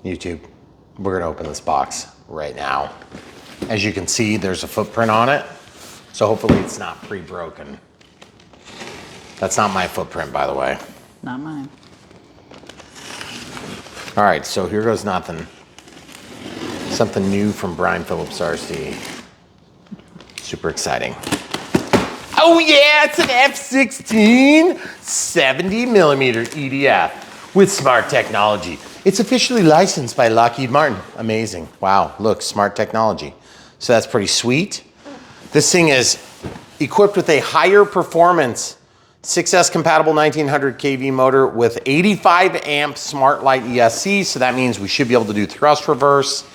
YouTube, we're gonna open this box right now. As you can see, there's a footprint on it. So hopefully it's not pre-broken. That's not my footprint, by the way. Not mine. All right, so here goes nothing. Something new from Brian Phillips RC. Super exciting. Oh yeah, it's an F-16 70mm EDF with smart technology. It's officially licensed by Lockheed Martin. Amazing. Wow, look, smart technology. So that's pretty sweet. This thing is equipped with a higher performance 6S compatible 1900 kV motor with 85 amp smart light ESC. So that means we should be able to do thrust reverse.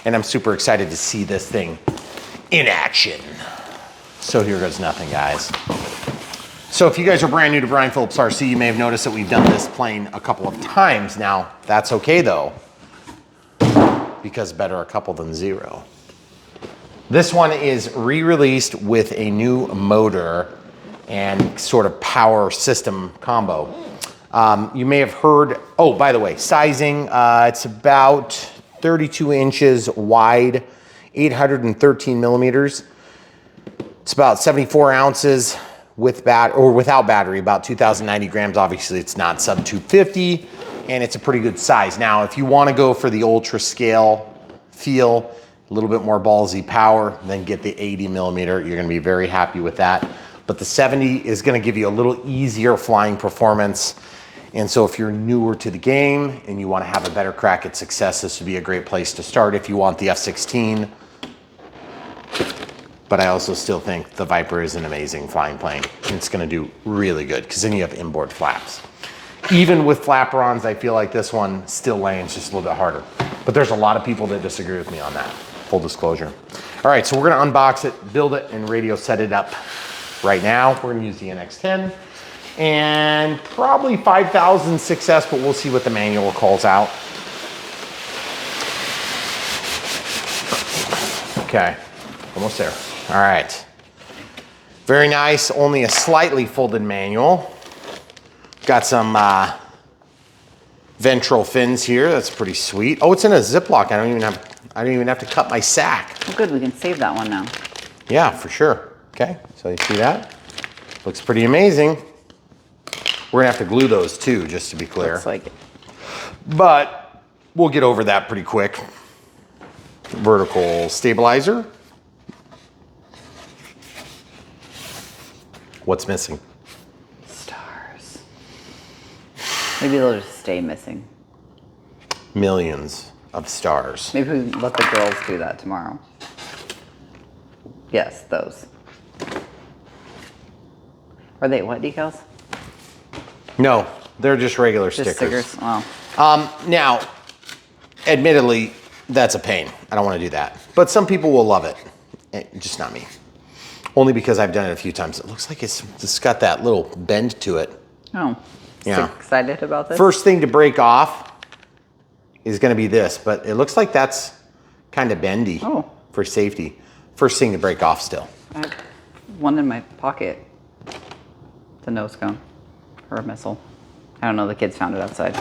And I'm super excited to see this thing in action. So here goes nothing, guys. So if you guys are brand new to Brian Phillips RC, you may have noticed that we've done this plane a couple of times now. That's okay though, because better a couple than zero. This one is re-released with a new motor and sort of power system combo. You may have heard, oh, by the way, sizing, it's about 32 inches wide, 813 millimeters. It's about 74 ounces with without battery, about 2,090 grams. Obviously it's not sub 250 and it's a pretty good size. Now, if you wanna go for the ultra scale feel, a little bit more ballsy power, then get the 80 millimeter. You're gonna be very happy with that. But the 70 is gonna give you a little easier flying performance. And so if you're newer to the game and you wanna have a better crack at success, this would be a great place to start if you want the F-16. But I also still think the Viper is an amazing flying plane. It's gonna do really good because then you have inboard flaps. Even with flaperons, I feel like this one still lands just a little bit harder. But there's a lot of people that disagree with me on that, full disclosure. All right, so we're gonna unbox it, build it, and radio set it up right now. We're gonna use the NX10 and probably 5,000 6S, but we'll see what the manual calls out. Okay, almost there. All right, very nice, only a slightly folded manual. Got some ventral fins here, that's pretty sweet. Oh, it's in a Ziploc, I don't even have to cut my sack. Oh, good, we can save that one now. Yeah, for sure. Okay, so you see that? Looks pretty amazing. We're gonna have to glue those too, just to be clear. Looks like it. But we'll get over that pretty quick. Vertical stabilizer. What's missing? Stars. Maybe they'll just stay missing. Millions of stars. Maybe we let the girls do that tomorrow. Yes, those. Are they what decals? No, they're just regular Just stickers. Oh. Now, admittedly, that's a pain. I don't want to do that. But some people will love it. Just not me. Only because I've done it a few times. It looks like it's got that little bend to it. Oh. Yeah. So excited about this? First thing to break off is going to be this, but it looks like that's kind of bendy for safety. First thing to break off still. I have one in my pocket. It's a nose cone or a missile. I don't know, the kids found it outside.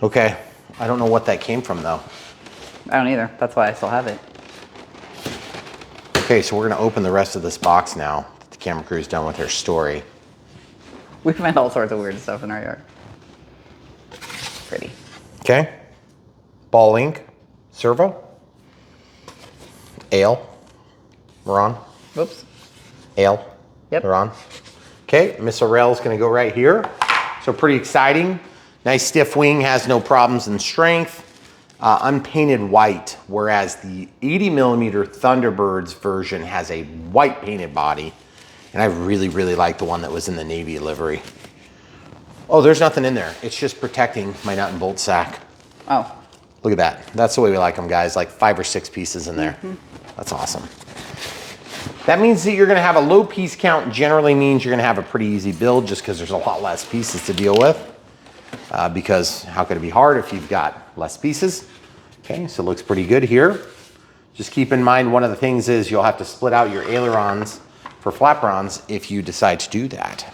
Okay, I don't know what that came from though. I don't either, that's why I still have it. Okay, so we're gonna open the rest of this box now that the camera crew's done with their story. We find all sorts of weird stuff in our yard. Pretty. Okay, ball link, servo, ale, we're on. Whoops. Ale, Yep. we're on. Okay, missile rail is gonna go right here. So pretty exciting. Nice stiff wing, has no problems in strength. Unpainted white, whereas the 80mm Thunderbirds version has a white painted body. And I really, really like the one that was in the Navy livery. Oh, there's nothing in there. It's just protecting my nut and bolt sack. Oh. Look at that. That's the way we like them, guys. Like 5 or 6 pieces in there. Mm-hmm. That's awesome. That means that you're gonna have a low piece count, generally means you're gonna have a pretty easy build just because there's a lot less pieces to deal with. Because how could it be hard if you've got less pieces? Okay, so it looks pretty good here. Just keep in mind, one of the things is you'll have to split out your ailerons for flaperons if you decide to do that.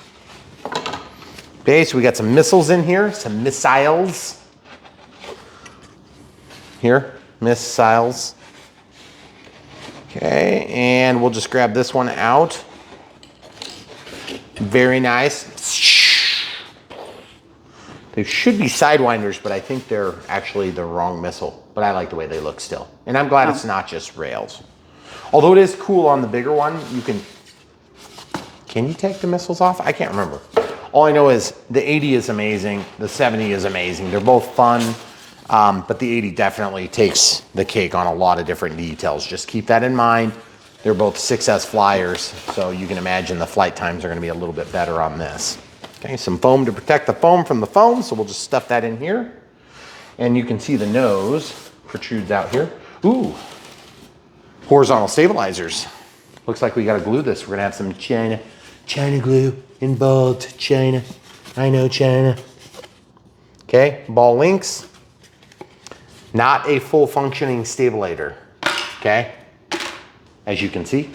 Okay, so we got some missiles in here, some missiles. here, missiles. Okay, and we'll just grab this one out. Very nice. They should be sidewinders, but I think they're actually the wrong missile. But I like the way they look still. And I'm glad it's not just rails. Although it is cool on the bigger one, you can you take the missiles off? I can't remember. All I know is the 80 is amazing, the 70 is amazing. They're both fun, but the 80 definitely takes the cake on a lot of different details. Just keep that in mind. They're both 6S flyers, so you can imagine the flight times are gonna be a little bit better on this. Okay, some foam to protect the foam from the foam, so we'll just stuff that in here. And you can see the nose protrudes out here. Ooh, horizontal stabilizers. Looks like we gotta glue this. We're gonna have some China glue in bold China. I know China. Okay, ball links. Not a full functioning stabilizer, okay? As you can see,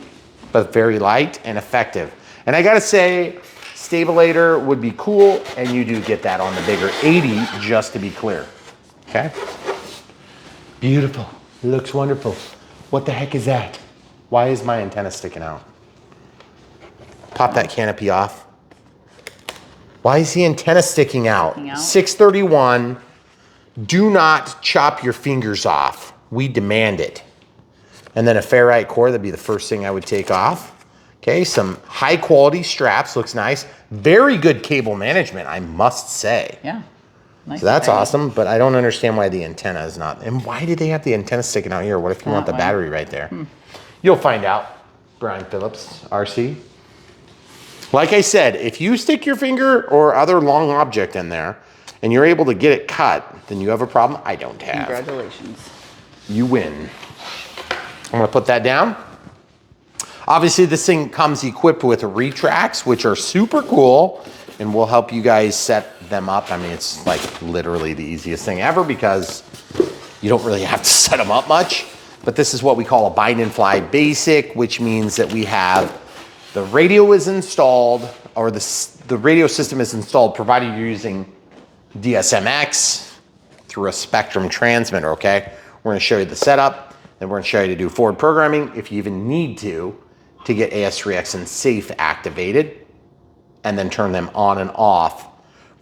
but very light and effective. And I gotta say, stabilizer would be cool, and you do get that on the bigger 80, just to be clear, okay? Beautiful, it looks wonderful. What the heck is that? Why is my antenna sticking out? Pop that canopy off. Why is the antenna sticking out? 631, do not chop your fingers off. We demand it. And then a ferrite core, that'd be the first thing I would take off. Okay, some high quality straps, looks nice. Very good cable management, I must say. Yeah. Nice. So that's awesome, but I don't understand why the antenna is not. And why did they have the antenna sticking out here? What if you want the battery right there? You'll find out, Brian Phillips, RC. Like I said, if you stick your finger or other long object in there and you're able to get it cut, then you have a problem I don't have. Congratulations. You win. I'm gonna put that down. Obviously, this thing comes equipped with retracts, which are super cool, and we'll help you guys set them up. I mean, it's like literally the easiest thing ever because you don't really have to set them up much. But this is what we call a bind and fly basic, which means that we have the radio is installed, or the radio system is installed, provided you're using DSMX through a Spectrum transmitter, okay? We're gonna show you the setup, then we're gonna show you to do forward programming if you even need to get AS3X and safe activated, and then turn them on and off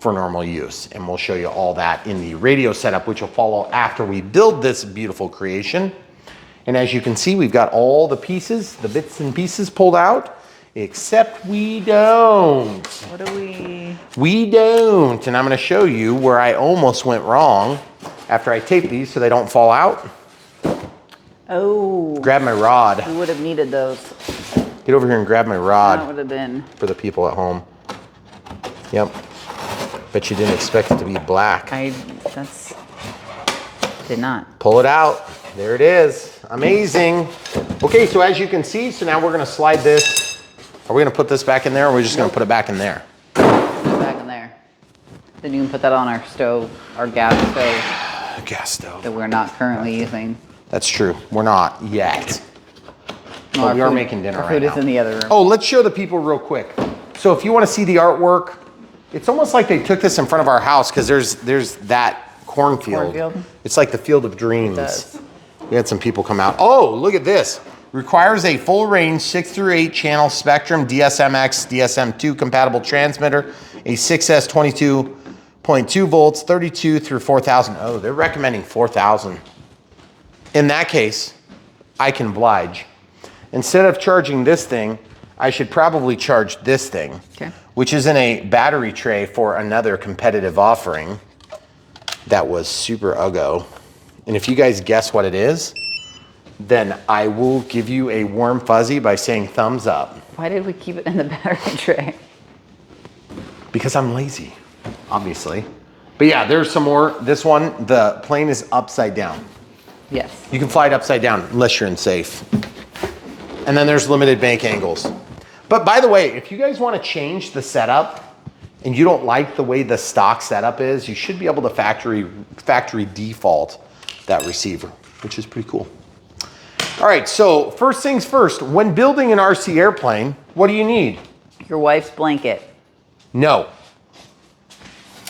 for normal use. And we'll show you all that in the radio setup, which will follow after we build this beautiful creation. And as you can see, we've got all the pieces, the bits and pieces pulled out, except we don't. What do we? We don't. And I'm gonna show you where I almost went wrong after I tape these so they don't fall out. Oh. Grab my rod. We would have needed those. Get over here and grab my rod. That would have been. For the people at home. Yep. Bet you didn't expect it to be black. Did not. Pull it out. There it is. Amazing. Okay, so as you can see, so now we're gonna slide this. Are we gonna put this back in there, or are we just gonna put it back in there? Put it back in there. Then you can put that on our stove, our gas stove. Gas stove. That we're not currently using. That's true. We're not yet. No, But we are making dinner our right food now. is in the other room. Oh, let's show the people real quick. So if you want to see the artwork, it's almost like they took this in front of our house because there's that cornfield. It's like the field of dreams. It does. We had some people come out. Oh, look at this. Requires a full range 6 through 8 channel Spectrum DSMX DSM2 compatible transmitter, a 6S 22.2 volts, 32 through 4,000. Oh, they're recommending 4,000. In that case, I can oblige. Instead of charging this thing, I should probably charge this thing, which is in a battery tray for another competitive offering that was super uggo. And if you guys guess what it is, then I will give you a warm fuzzy by saying thumbs up. Why did we keep it in the battery tray? Because I'm lazy, obviously. But yeah, there's some more. This one, the plane is upside down. Yes. You can fly it upside down unless you're in safe. And then there's limited bank angles. But by the way, if you guys want to change the setup and you don't like the way the stock setup is, you should be able to factory default that receiver, which is pretty cool. All right, so first things first, when building an RC airplane, what do you need? Your wife's blanket. No.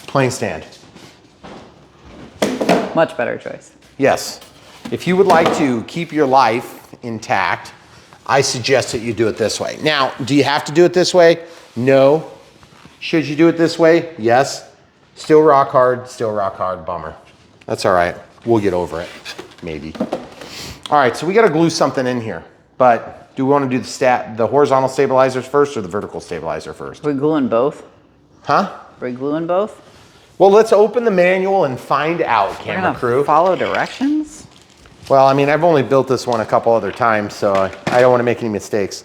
Plane stand. Much better choice. Yes. If you would like to keep your life intact, I suggest that you do it this way. Now, do you have to do it this way? No. Should you do it this way? Yes. Still rock hard, bummer. That's all right. We'll get over it, maybe. All right, so we gotta glue something in here, but do we wanna do the horizontal stabilizers first or the vertical stabilizer first? Are we gluing both? Huh? Are we gluing both? Well, let's open the manual and find out, camera crew. Follow directions? Well, I mean, I've only built this one a couple other times, so I don't wanna make any mistakes.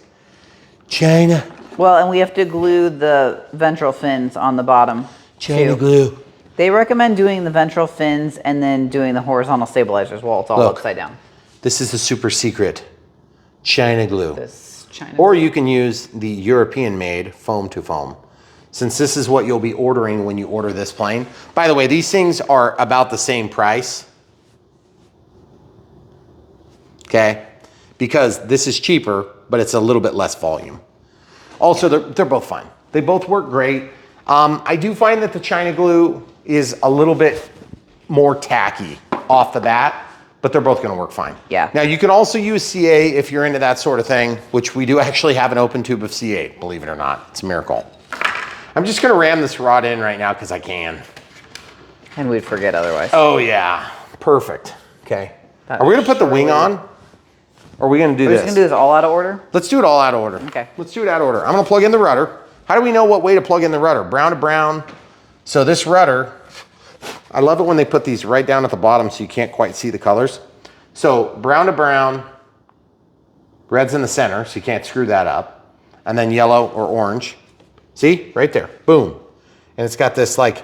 China. Well, and we have to glue the ventral fins on the bottom. China glue. They recommend doing the ventral fins and then doing the horizontal stabilizers while it's all upside down. This is a super secret China glue. This China or you can use the European-made foam to foam, since this is what you'll be ordering when you order this plane. By the way, these things are about the same price. Okay? Because this is cheaper, but it's a little bit less volume. Also, they're both fine. They both work great. I do find that the China glue is a little bit more tacky off the bat, but they're both gonna work fine. Yeah. Now you can also use CA if you're into that sort of thing, which we do actually have an open tube of CA, believe it or not. It's a miracle. I'm just gonna ram this rod in right now because I can. And we'd forget otherwise. Oh yeah, perfect. Okay. Are we gonna put the wing on? Or are we gonna do this? We're just gonna do this all out of order? Let's do it all out of order. Okay. Let's do it out of order. I'm gonna plug in the rudder. How do we know what way to plug in the rudder? Brown to brown. So this rudder, I love it when they put these right down at the bottom so you can't quite see the colors. So brown to brown, red's in the center, so you can't screw that up. And then yellow or orange. See, right there, boom. And it's got this like,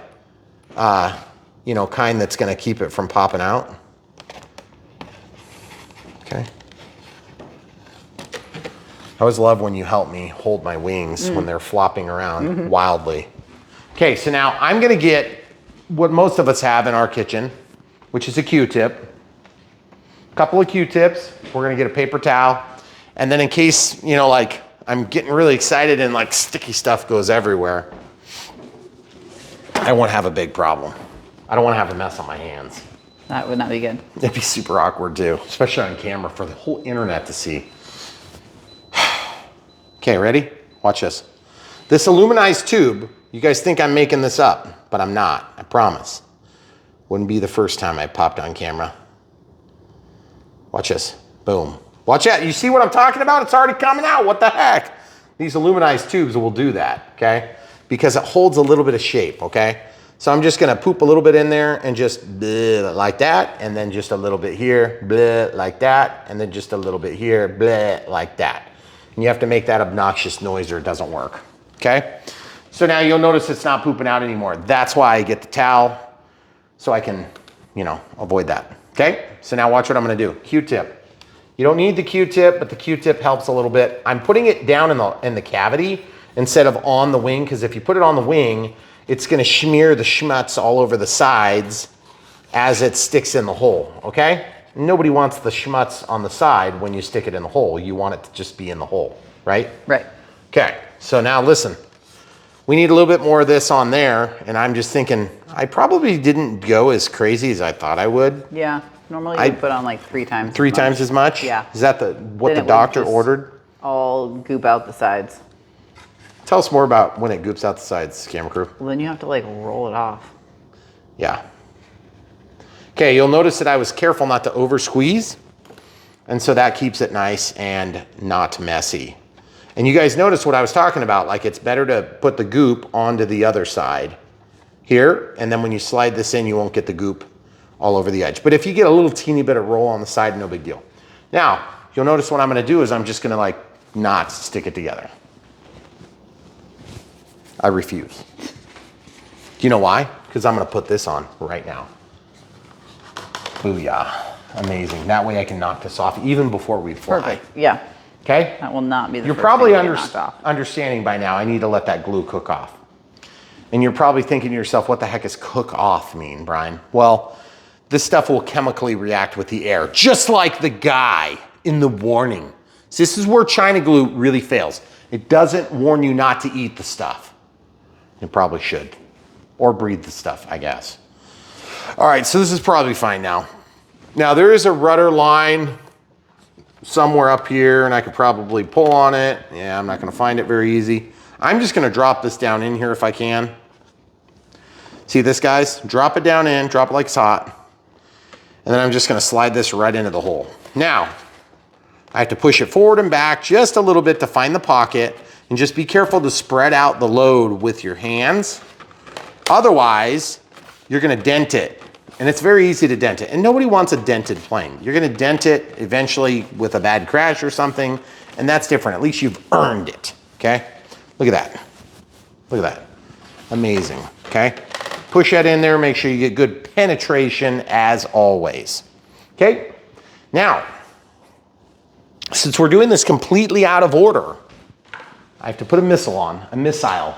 you know, kind that's gonna keep it from popping out. Okay. I always love when you help me hold my wings when they're flopping around wildly. Okay, so now I'm gonna get what most of us have in our kitchen, which is a Q-tip. A couple of Q-tips. We're gonna get a paper towel. And then in case, you know, like I'm getting really excited and like sticky stuff goes everywhere, I won't have a big problem. I don't wanna have a mess on my hands. That would not be good. It'd be super awkward too, especially on camera for the whole internet to see. Okay, ready? Watch this. This aluminized tube, you guys think I'm making this up, but I'm not, I promise. Wouldn't be the first time I popped on camera. Watch this, boom. Watch out, you see what I'm talking about? It's already coming out, what the heck? These aluminized tubes will do that, okay? Because it holds a little bit of shape, okay? So I'm just gonna poop a little bit in there and just bleh, like that, and then just a little bit here, bleh, like that, and then just a little bit here, bleh, like that. And you have to make that obnoxious noise or it doesn't work, okay? So now you'll notice it's not pooping out anymore. That's why I get the towel, so I can, you know, avoid that, okay? So now watch what I'm gonna do. Q-tip. You don't need the Q-tip, but the Q-tip helps a little bit. I'm putting it down in the cavity instead of on the wing, because if you put it on the wing, it's gonna smear the schmutz all over the sides as it sticks in the hole, okay? Nobody wants the schmutz on the side when you stick it in the hole. You want it to just be in the hole, right? Right. Okay, so now listen. We need a little bit more of this on there, and I'm just thinking, I probably didn't go as crazy as I thought I would. Yeah, normally you put on like 3 times. 3 times as much? Yeah. Is that what the doctor ordered? All goop out the sides. Tell us more about when it goops out the sides, camera crew. Well, then you have to like roll it off. Yeah. Okay, you'll notice that I was careful not to over squeeze, and so that keeps it nice and not messy. And you guys notice what I was talking about, like it's better to put the goop onto the other side here, and then when you slide this in, you won't get the goop all over the edge. But if you get a little teeny bit of roll on the side, no big deal. Now, you'll notice what I'm gonna do is I'm just gonna like not stick it together. I refuse. Do you know why? Because I'm gonna put this on right now. Booyah, amazing. That way I can knock this off even before we fly. Perfect, yeah. Okay? That will not be the You're first probably thing to get knocked off. understanding by now, I need to let that glue cook off. And you're probably thinking to yourself, what the heck does cook off mean, Brian? Well, this stuff will chemically react with the air, just like the guy in the warning. So this is where China glue really fails. It doesn't warn you not to eat the stuff. It probably should. Or breathe the stuff, I guess. All right, so this is probably fine now. Now there is a rudder line somewhere up here and I could probably pull on it. Yeah, I'm not gonna find it very easy. I'm just gonna drop this down in here if I can. See this, guys? Drop it down in, drop it like it's hot. And then I'm just gonna slide this right into the hole. Now, I have to push it forward and back just a little bit to find the pocket, and just be careful to spread out the load with your hands. Otherwise, you're gonna dent it. And it's very easy to dent it. And nobody wants a dented plane. You're gonna dent it eventually with a bad crash or something, and that's different. At least you've earned it, okay? Look at that. Look at that. Amazing, okay? Push that in there, make sure you get good penetration as always. Okay? Now, since we're doing this completely out of order, I have to put a missile on, a missile.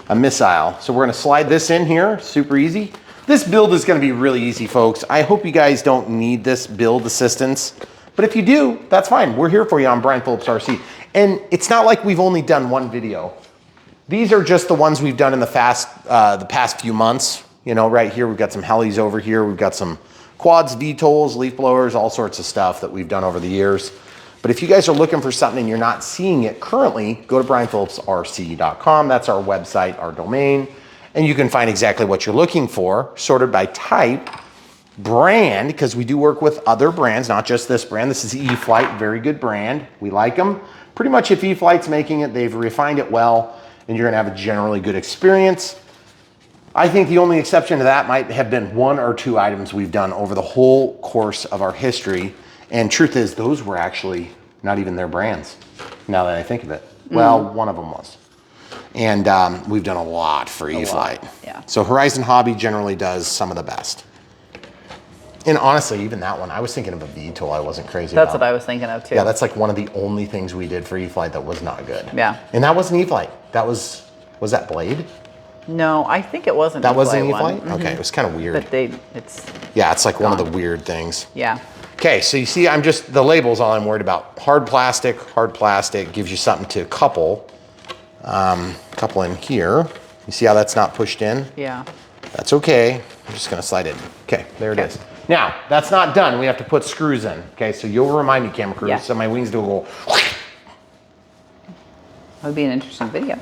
A missile. So we're gonna slide this in here, super easy. This build is gonna be really easy, folks. I hope you guys don't need this build assistance, but if you do, that's fine. We're here for you on Brian Phillips RC. And it's not like we've only done one video. These are just the ones we've done in the past few months. You know, right here, we've got some helis over here. We've got some quads, VTOLs, leaf blowers, all sorts of stuff that we've done over the years. But if you guys are looking for something and you're not seeing it currently, go to brianphillipsrc.com. That's our website, our domain. And you can find exactly what you're looking for, sorted by type, brand, because we do work with other brands, not just this brand. This is E-flite, very good brand. We like them. Pretty much if E-flite's making it, they've refined it well, and you're gonna have a generally good experience. I think the only exception to that might have been one or two items we've done over the whole course of our history. And truth is, those were actually not even their brands, now that I think of it. Well, one of them was. And we've done a lot for E-flite. Yeah. So Horizon Hobby generally does some of the best. And honestly, even that one, I was thinking of a VTOL I wasn't crazy about. That's what I was thinking of too. Yeah, that's like one of the only things we did for E-flite that was not good. Yeah. And that wasn't E-flite. That was that Blade? No, I think it wasn't. That wasn't E-flite E-flite? one. Okay, it was kind of weird. But it's Yeah, it's like one of gone. the weird things. Yeah. Okay, so you see, the label's all I'm worried about. Hard plastic gives you something to couple in here. You see how that's not pushed in? Yeah. That's okay. I'm just gonna slide it in. Okay, there it is. Now, that's not done. We have to put screws in. Okay, so you'll remind me, camera crew, Yeah. so my wings do go. That would be an interesting video.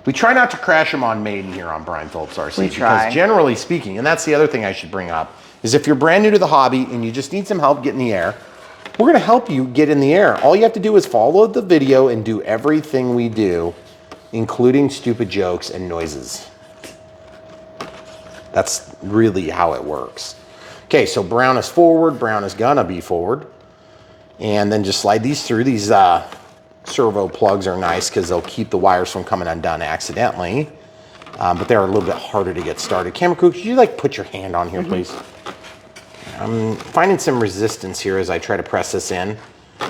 We try not to crash them on Maiden here on Brian Phillips RC. We try. Because generally speaking, and that's the other thing I should bring up, is if you're brand new to the hobby and you just need some help getting in the air, we're gonna help you get in the air. All you have to do is follow the video and do everything we do, including stupid jokes and noises. That's really how it works. Okay, so brown is forward, brown is gonna be forward. And then just slide these through. These servo plugs are nice because they'll keep the wires from coming undone accidentally. But they're a little bit harder to get started. Camera crew, could you like put your hand on here, please? I'm finding some resistance here as I try to press this in.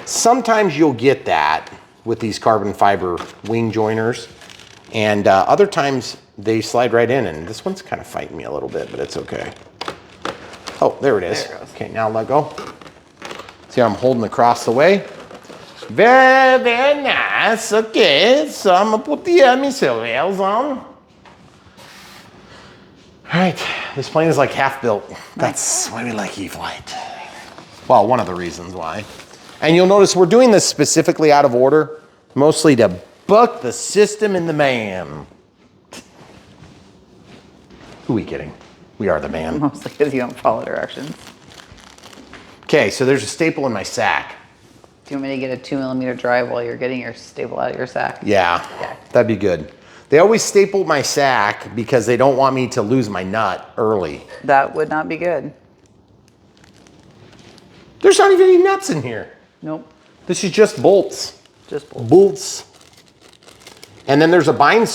Sometimes you'll get that with these carbon fiber wing joiners. And other times they slide right in, and this one's kind of fighting me a little bit, but it's okay. Oh, there it is. There it goes. Okay, now let go. See how I'm holding across the way? Very, very nice. Okay, so I'm gonna put the missile rails on. All right, this plane is like half built. That's why we like E-flite. Well, one of the reasons why. And you'll notice we're doing this specifically out of order, mostly to buck the system and the man. Who are we kidding? We are the man. Mostly because you don't follow directions. Okay, so there's a staple in my sack. Do you want me to get a 2mm drive while you're getting your staple out of your sack? Yeah, that'd be good. They always staple my sack because they don't want me to lose my nut early. That would not be good. There's not even any nuts in here. Nope. This is just bolts. Just bolts. Bolts. And then there's a bind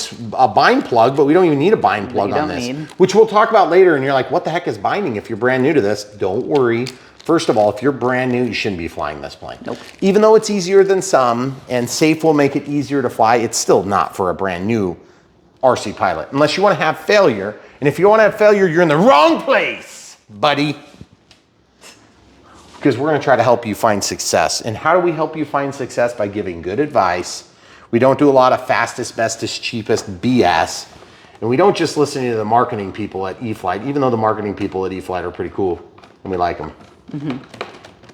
plug, but we don't even need a bind plug on this. Which we'll talk about later, and you're like, what the heck is binding if you're brand new to this? Don't worry. First of all, if you're brand new, you shouldn't be flying this plane. Nope. Even though it's easier than some, and safe will make it easier to fly, it's still not for a brand new RC pilot. Unless you want to have failure. And if you want to have failure, you're in the wrong place, buddy. Because we're going to try to help you find success. And how do we help you find success? By giving good advice. We don't do a lot of fastest, bestest, cheapest BS. And we don't just listen to the marketing people at E-flite, even though the marketing people at E-flite are pretty cool and we like them.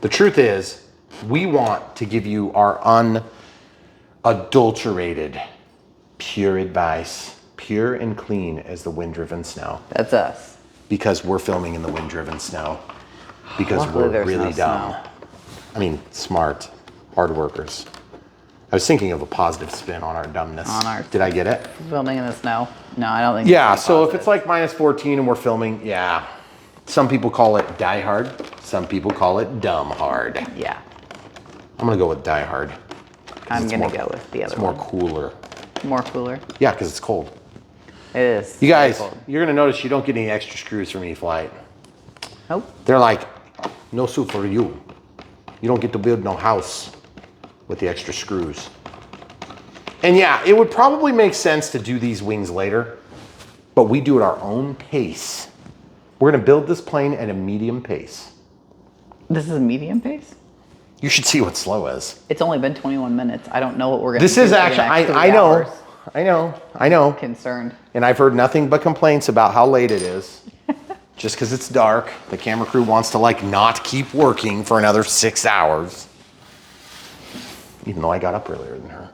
The truth is, we want to give you our unadulterated, pure advice, pure and clean as the wind-driven snow. That's us. Because we're filming in the wind-driven snow. Because Luckily, we're there's really no dumb. snow. I mean, smart, hard workers. I was thinking of a positive spin on our dumbness. Did I get it? Filming in the snow? No, I don't think. Yeah, so if it's like minus 14 and we're filming, yeah. Some people call it die hard. Some people call it dumb hard. Yeah. I'm gonna go with die hard. I'm gonna go with the other It's more one. cooler. More cooler? Yeah, because it's cold. It is. You guys, cold. you're gonna notice you don't get any extra screws from E-flite. Nope. They're like, no suit for you. You don't get to build no house with the extra screws. And yeah, it would probably make sense to do these wings later, but we do it our own pace. We're gonna build this plane at a medium pace. This is a medium pace? You should see what slow is. It's only been 21 minutes. I don't know what we're gonna This do is for the actually, next 3 I know, hours. I know. Concerned. And I've heard nothing but complaints about how late it is. Just because it's dark, the camera crew wants to like not keep working for another 6 hours. Even though I got up earlier than her.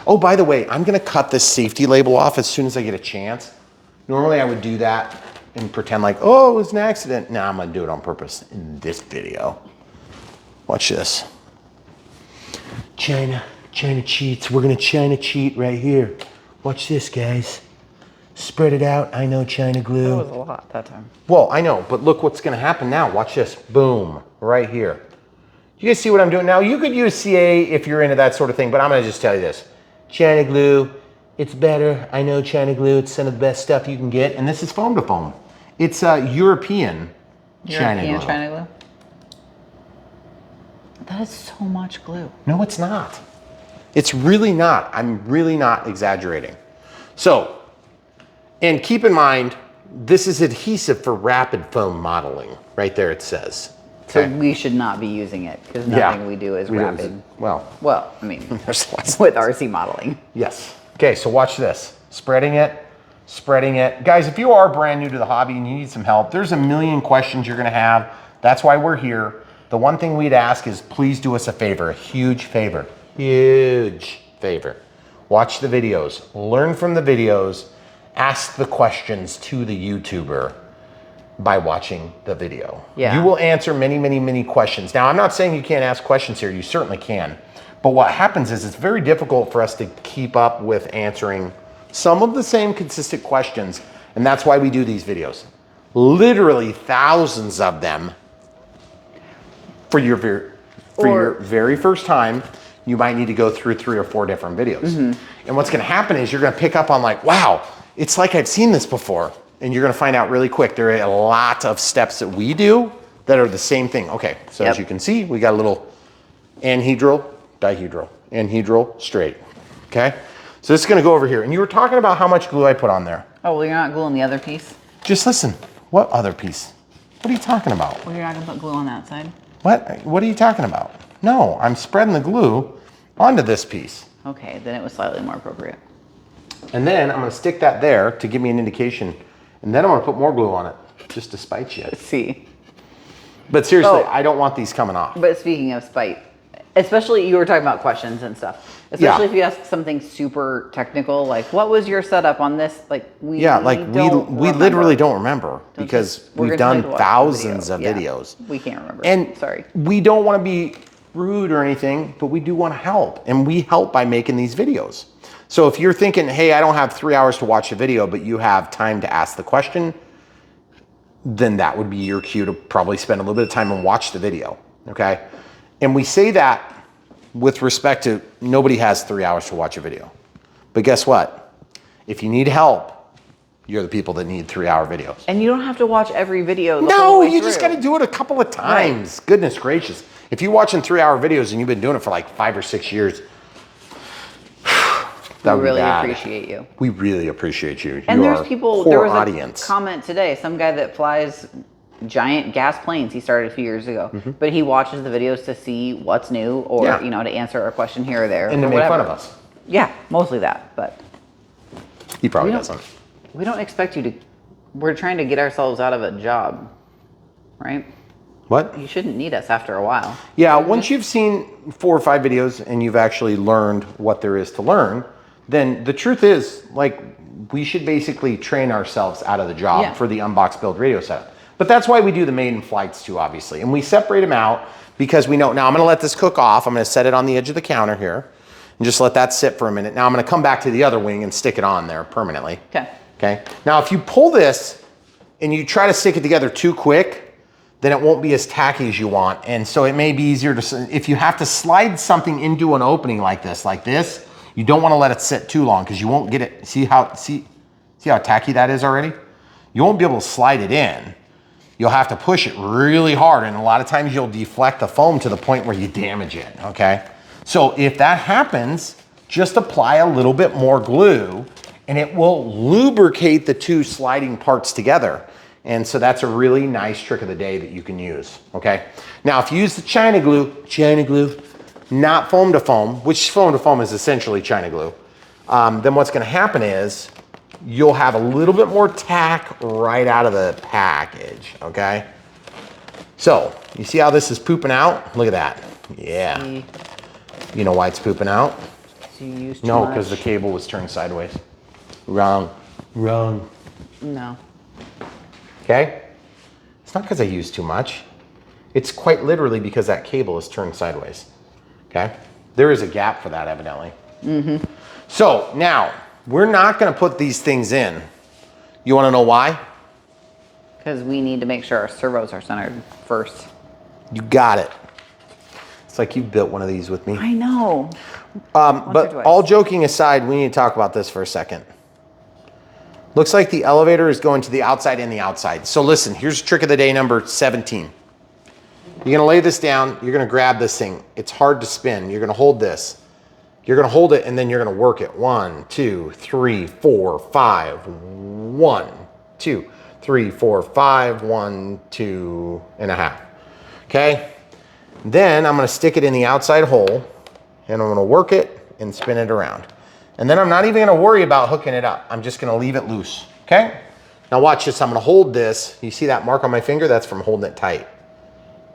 Oh, by the way, I'm gonna cut this safety label off as soon as I get a chance. Normally I would do that and pretend like, oh, it was an accident. No, I'm gonna do it on purpose in this video. Watch this. China cheats. We're gonna China cheat right here. Watch this, guys. Spread it out. I know China glue. That was a lot that time. Well, I know, but look what's gonna happen now. Watch this. Boom, right here. You guys see what I'm doing now? You could use CA if you're into that sort of thing, but I'm gonna just tell you this. China glue, it's better. I know China glue, it's some of the best stuff you can get. And this is foam to foam. It's European China glue. China glue? That is so much glue. No, it's not. It's really not. I'm really not exaggerating. So, and keep in mind, this is adhesive for rapid foam modeling. Right there it says. So we should not be using it because nothing we do is rapid. Well, I mean, there's lots. with RC modeling. Yes. Okay, so watch this. Spreading it. Guys, if you are brand new to the hobby and you need some help, there's a million questions you're gonna have. That's why we're here. The one thing we'd ask is please do us a favor, a huge favor. Watch the videos, learn from the videos, ask the questions to the YouTuber by watching the video. Yeah. You will answer many, many, many questions. Now, I'm not saying you can't ask questions here, you certainly can. But what happens is it's very difficult for us to keep up with answering some of the same consistent questions, and that's why we do these videos. Literally thousands of them. For your very first time, you might need to go through 3 or 4 different videos. And what's gonna happen is you're gonna pick up on like, wow, it's like I've seen this before. And you're gonna find out really quick, there are a lot of steps that we do that are the same thing. Okay, so as you can see, we got a little anhedral, dihedral, anhedral, straight, okay? So this is gonna go over here. And you were talking about how much glue I put on there. Oh, well, you're not gluing the other piece? Just listen, what other piece? What are you talking about? Well, you're not gonna put glue on that side? What are you talking about? No, I'm spreading the glue onto this piece. Okay, then it was slightly more appropriate. And then I'm gonna stick that there to give me an indication. And then I'm gonna put more glue on it, just to spite you. Let's see. But seriously, I don't want these coming off. But speaking of spite, especially you were talking about questions and stuff. Especially if you ask something super technical, like what was your setup on this? Like we literally don't remember because we've done thousands of videos. We can't remember. And sorry. We don't want to be rude or anything, but we do want to help. And we help by making these videos. So if you're thinking, hey, I don't have 3 hours to watch a video, but you have time to ask the question, then that would be your cue to probably spend a little bit of time and watch the video, okay? And we say that with respect to nobody has 3 hours to watch a video. But guess what? If you need help, you're the people that need 3-hour videos. And you don't have to watch every video the No, whole way you through. just got to do it a couple of times. Right. Goodness gracious. If you're watching 3-hour videos and you've been doing it for like 5 or 6 years, that would be bad. We really appreciate you. We really appreciate you. And there's people, there was audience. A comment today, some guy that flies giant gas planes, he started a few years ago, but he watches the videos to see what's new or, you know, to answer a question here or there. And to make fun of us. Yeah, mostly that, but. He probably doesn't. We don't expect you to. We're trying to get ourselves out of a job, right? What? You shouldn't need us after a while. Yeah, once you've seen 4 or 5 videos and you've actually learned what there is to learn, then the truth is, like, we should basically train ourselves out of the job for the Unbox build radio setup. But that's why we do the maiden flights too, obviously. And we separate them out because we know, now I'm gonna let this cook off. I'm gonna set it on the edge of the counter here and just let that sit for a minute. Now I'm gonna come back to the other wing and stick it on there permanently. Okay. Okay. Now if you pull this and you try to stick it together too quick, then it won't be as tacky as you want. And so it may be easier to, if you have to slide something into an opening like this, you don't want to let it sit too long because you won't get it. See how tacky that is already? You won't be able to slide it in. You'll have to push it really hard. And a lot of times you'll deflect the foam to the point where you damage it, okay? So if that happens, just apply a little bit more glue and it will lubricate the 2 sliding parts together. And so that's a really nice trick of the day that you can use, okay? Now, if you use the China glue, not foam to foam, which foam to foam is essentially China glue, then what's gonna happen is you'll have a little bit more tack right out of the package, okay? So, you see how this is pooping out? Look at that, yeah. You know why it's pooping out? So you used too No, much. because the cable was turned sideways. Wrong. No. Okay? It's not because I use too much. It's quite literally because that cable is turned sideways. Okay? There is a gap for that, evidently. So now, we're not going to put these things in. You want to know why? Because we need to make sure our servos are centered first. You got it. It's like you built one of these with me. I know. But all joking aside, we need to talk about this for a second. Looks like the elevator is going to the outside and the outside. So listen, here's trick of the day number 17. You're gonna lay this down, you're gonna grab this thing. It's hard to spin. You're gonna hold this. You're gonna hold it and then you're gonna work it. 1, 2, 3, 4, 5. 1, 2, 3, 4, 5. 1, 2 and a half. Okay? Then I'm gonna stick it in the outside hole and I'm gonna work it and spin it around. And then I'm not even gonna worry about hooking it up. I'm just gonna leave it loose, okay? Now watch this, I'm gonna hold this. You see that mark on my finger? That's from holding it tight.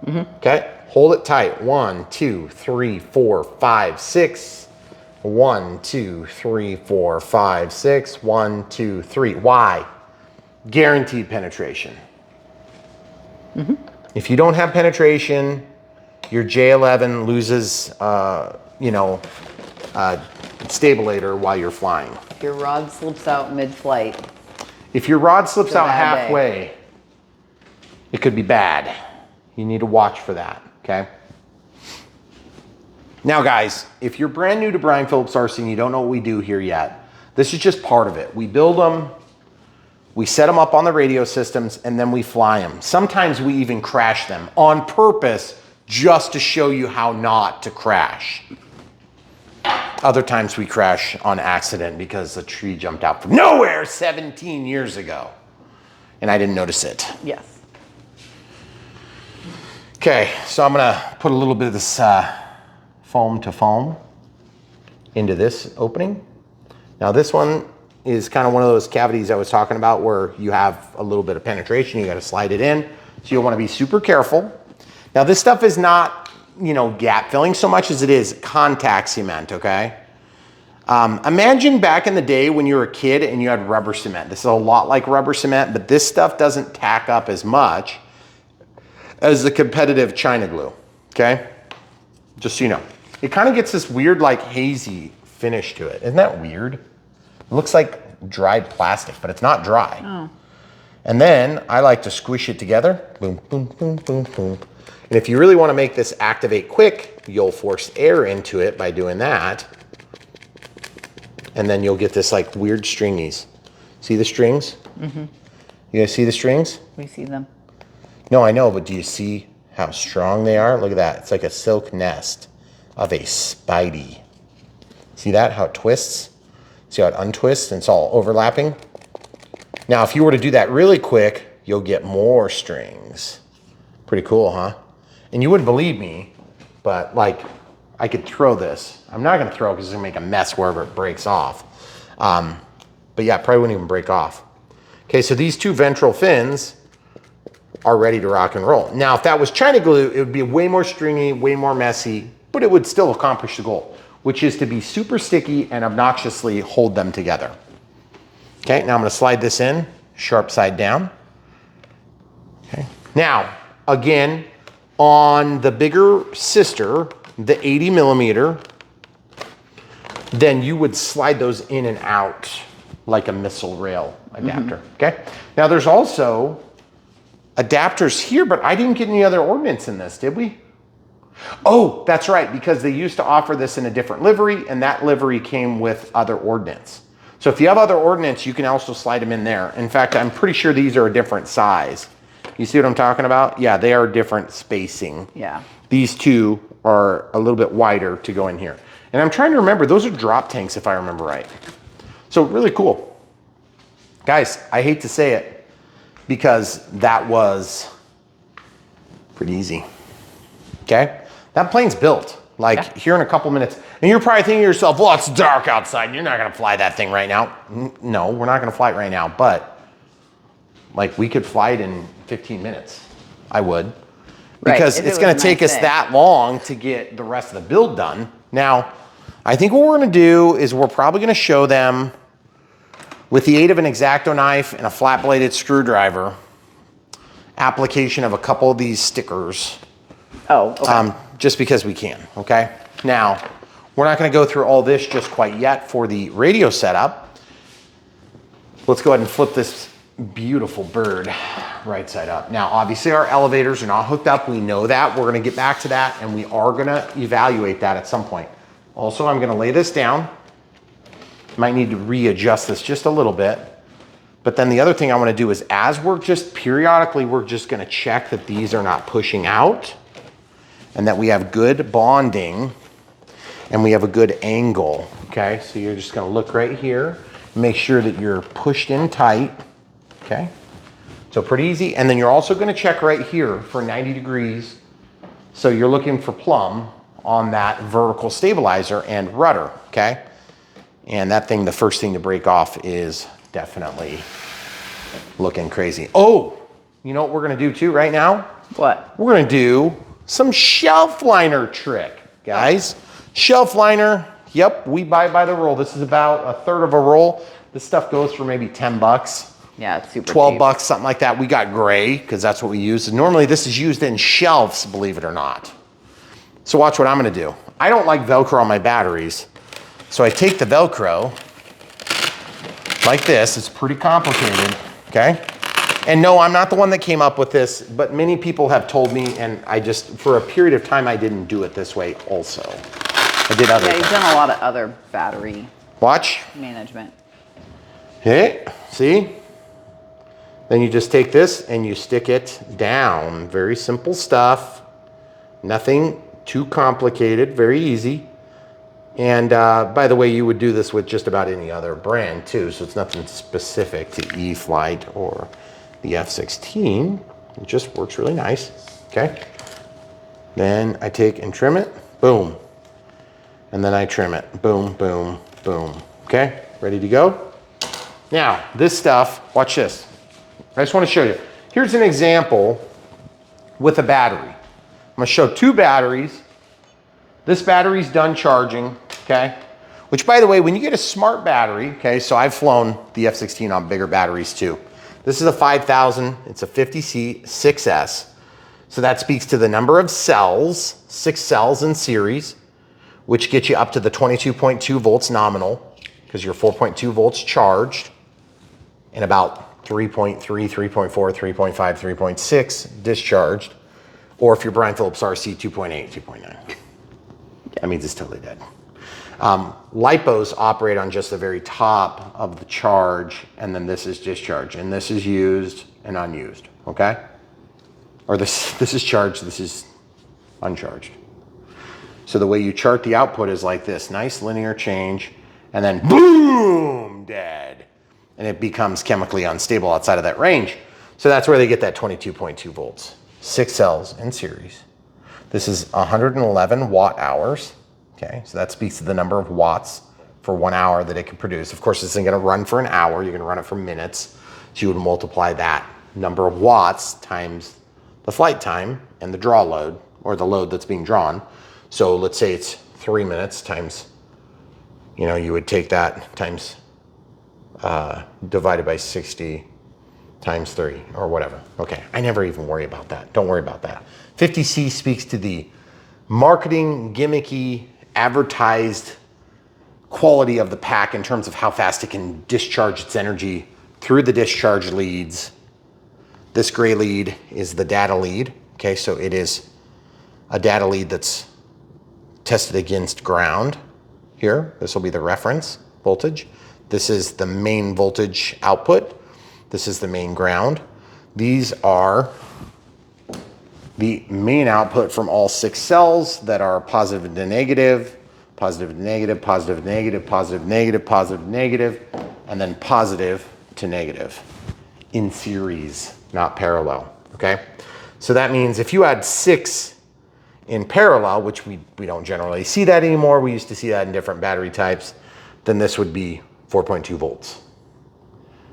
Okay, hold it tight. 1, 2, 3, 4, 5, 6. 1, 2, 3, 4, 5, 6. 1, 2, 3. Why? Guaranteed penetration. If you don't have penetration, your J11 loses, stabilator while you're flying. Your rod slips out mid-flight. If your rod slips out bad day. halfway, it could be bad. You need to watch for that, okay? Now guys, if you're brand new to Brian Phillips RC and you don't know what we do here yet, this is just part of it. We build them, we set them up on the radio systems, and then we fly them. Sometimes we even crash them on purpose just to show you how not to crash. Other times we crash on accident because a tree jumped out from nowhere 17 years ago and I didn't notice it. Yes. Okay, so I'm gonna put a little bit of this foam to foam into this opening. Now this one is kind of one of those cavities I was talking about where you have a little bit of penetration, you gotta slide it in. So you'll wanna be super careful. Now this stuff is not, gap filling so much as it is contact cement, okay? Imagine back in the day when you were a kid and you had rubber cement. This is a lot like rubber cement, but this stuff doesn't tack up as much as the competitive China glue, okay? Just so you know. It kind of gets this weird, like, hazy finish to it. Isn't that weird? It looks like dried plastic, but it's not dry. Oh. And then I like to squish it together. Boom, boom, boom, boom, boom. And if you really want to make this activate quick, you'll force air into it by doing that. And then you'll get this like weird stringies. See the strings? Mm-hmm. You guys see the strings? We see them. No, I know, but do you see how strong they are? Look at that. It's like a silk nest of a spidey. See that? How it twists? See how it untwists and it's all overlapping? Now, if you were to do that really quick, you'll get more strings. Pretty cool, huh? And you wouldn't believe me, but like, I could throw this. I'm not gonna throw it because it's gonna make a mess wherever it breaks off. But yeah, it probably wouldn't even break off. Okay, so these two ventral fins are ready to rock and roll. Now, if that was China glue, it would be way more stringy, way more messy, but it would still accomplish the goal, which is to be super sticky and obnoxiously hold them together. Okay, now I'm gonna slide this in, sharp side down. Okay, now, again, on the bigger sister, the 80 millimeter, then you would slide those in and out like a missile rail adapter, okay? Now there's also adapters here, but I didn't get any other ordnance in this, did we? Oh, that's right, because they used to offer this in a different livery, and that livery came with other ordnance. So if you have other ordnance, you can also slide them in there. In fact, I'm pretty sure these are a different size. You see what I'm talking about? Yeah, they are different spacing. Yeah. These two are a little bit wider to go in here. And I'm trying to remember, those are drop tanks if I remember right. So really cool. Guys, I hate to say it because that was pretty easy. Okay? That plane's built. Like here in a couple minutes. And you're probably thinking to yourself, well, it's dark outside. You're not gonna fly that thing right now. No, we're not gonna fly it right now, but like we could fly it in 15 minutes. I would. Because it's gonna take us that long to get the rest of the build done. Now, I think what we're gonna do is we're probably gonna show them with the aid of an X-Acto knife and a flat-bladed screwdriver, application of a couple of these stickers. Oh, okay. Just because we can, okay? Now, we're not gonna go through all this just quite yet for the radio setup. Let's go ahead and flip this beautiful bird right side up. Now, obviously our elevators are not hooked up. We know that. We're gonna get back to that, and we are gonna evaluate that at some point. Also, I'm gonna lay this down. Might need to readjust this just a little bit. But then the other thing I wanna do is as we're just periodically, we're just gonna check that these are not pushing out and that we have good bonding and we have a good angle, okay? So you're just gonna look right here, make sure that you're pushed in tight, okay? So pretty easy. And then you're also gonna check right here for 90 degrees. So you're looking for plumb on that vertical stabilizer and rudder, okay? And that thing, the first thing to break off is definitely looking crazy. Oh, you know what we're gonna do too right now? What? We're gonna do some shelf liner trick, guys. Shelf liner, yep, we buy by the roll. This is about 1/3 of a roll. This stuff goes for maybe 10 bucks. Yeah, it's super 12 cheap. bucks, something like that. We got gray, because that's what we use. And normally this is used in shelves, believe it or not. So watch what I'm gonna do. I don't like Velcro on my batteries. So I take the Velcro like this. It's pretty complicated, okay? And no, I'm not the one that came up with this, but many people have told me, and I just, for a period of time, I didn't do it this way also. I did other things. You've done a lot of other battery Watch. management. Hey, see? Then you just take this and you stick it down. Very simple stuff. Nothing too complicated, very easy. And by the way, you would do this with just about any other brand too, so it's nothing specific to E-flite or the F-16. It just works really nice, okay? Then I take and trim it, boom. And then I trim it, boom, boom, boom. Okay, ready to go? Now, this stuff, watch this. I just wanna show you. Here's an example with a battery. I'm gonna show 2 batteries. This battery's done charging, okay? Which, by the way, when you get a smart battery, okay, so I've flown the F-16 on bigger batteries too. This is a 5000, it's a 50C 6S. So that speaks to the number of cells, 6 cells in series, which gets you up to the 22.2 volts nominal, because you're 4.2 volts charged, and about 3.3, 3.4, 3.5, 3.6 discharged. Or if you're Brian Phillips RC, 2.8, 2.9. That means it's totally dead. Lipos operate on just the very top of the charge, and then this is discharge, and this is used and unused, okay? Or this is charged, this is uncharged. So the way you chart the output is like this, nice linear change, and then boom, dead. And it becomes chemically unstable outside of that range. So that's where they get that 22.2 volts. 6 cells in series. This is 111 watt hours. Okay, so that speaks to the number of watts for 1 hour that it can produce. Of course, this isn't gonna run for an hour, you're gonna run it for minutes. So you would multiply that number of watts times the flight time and the draw load, or the load that's being drawn. So let's say it's 3 minutes times, you would take that times divided by 60 times 3 or whatever. Okay, I never even worry about that. Don't worry about that. 50C speaks to the marketing, gimmicky, advertised quality of the pack in terms of how fast it can discharge its energy through the discharge leads. This gray lead is the data lead. Okay, so it is a data lead that's tested against ground here. This will be the reference voltage. This is the main voltage output. This is the main ground. These are the main output from all 6 cells that are positive to negative, positive to negative, positive to negative, positive to negative, positive to negative, and then positive to negative in series, not parallel, okay? So that means if you had 6 in parallel, which we don't generally see that anymore, we used to see that in different battery types, then this would be 4.2 volts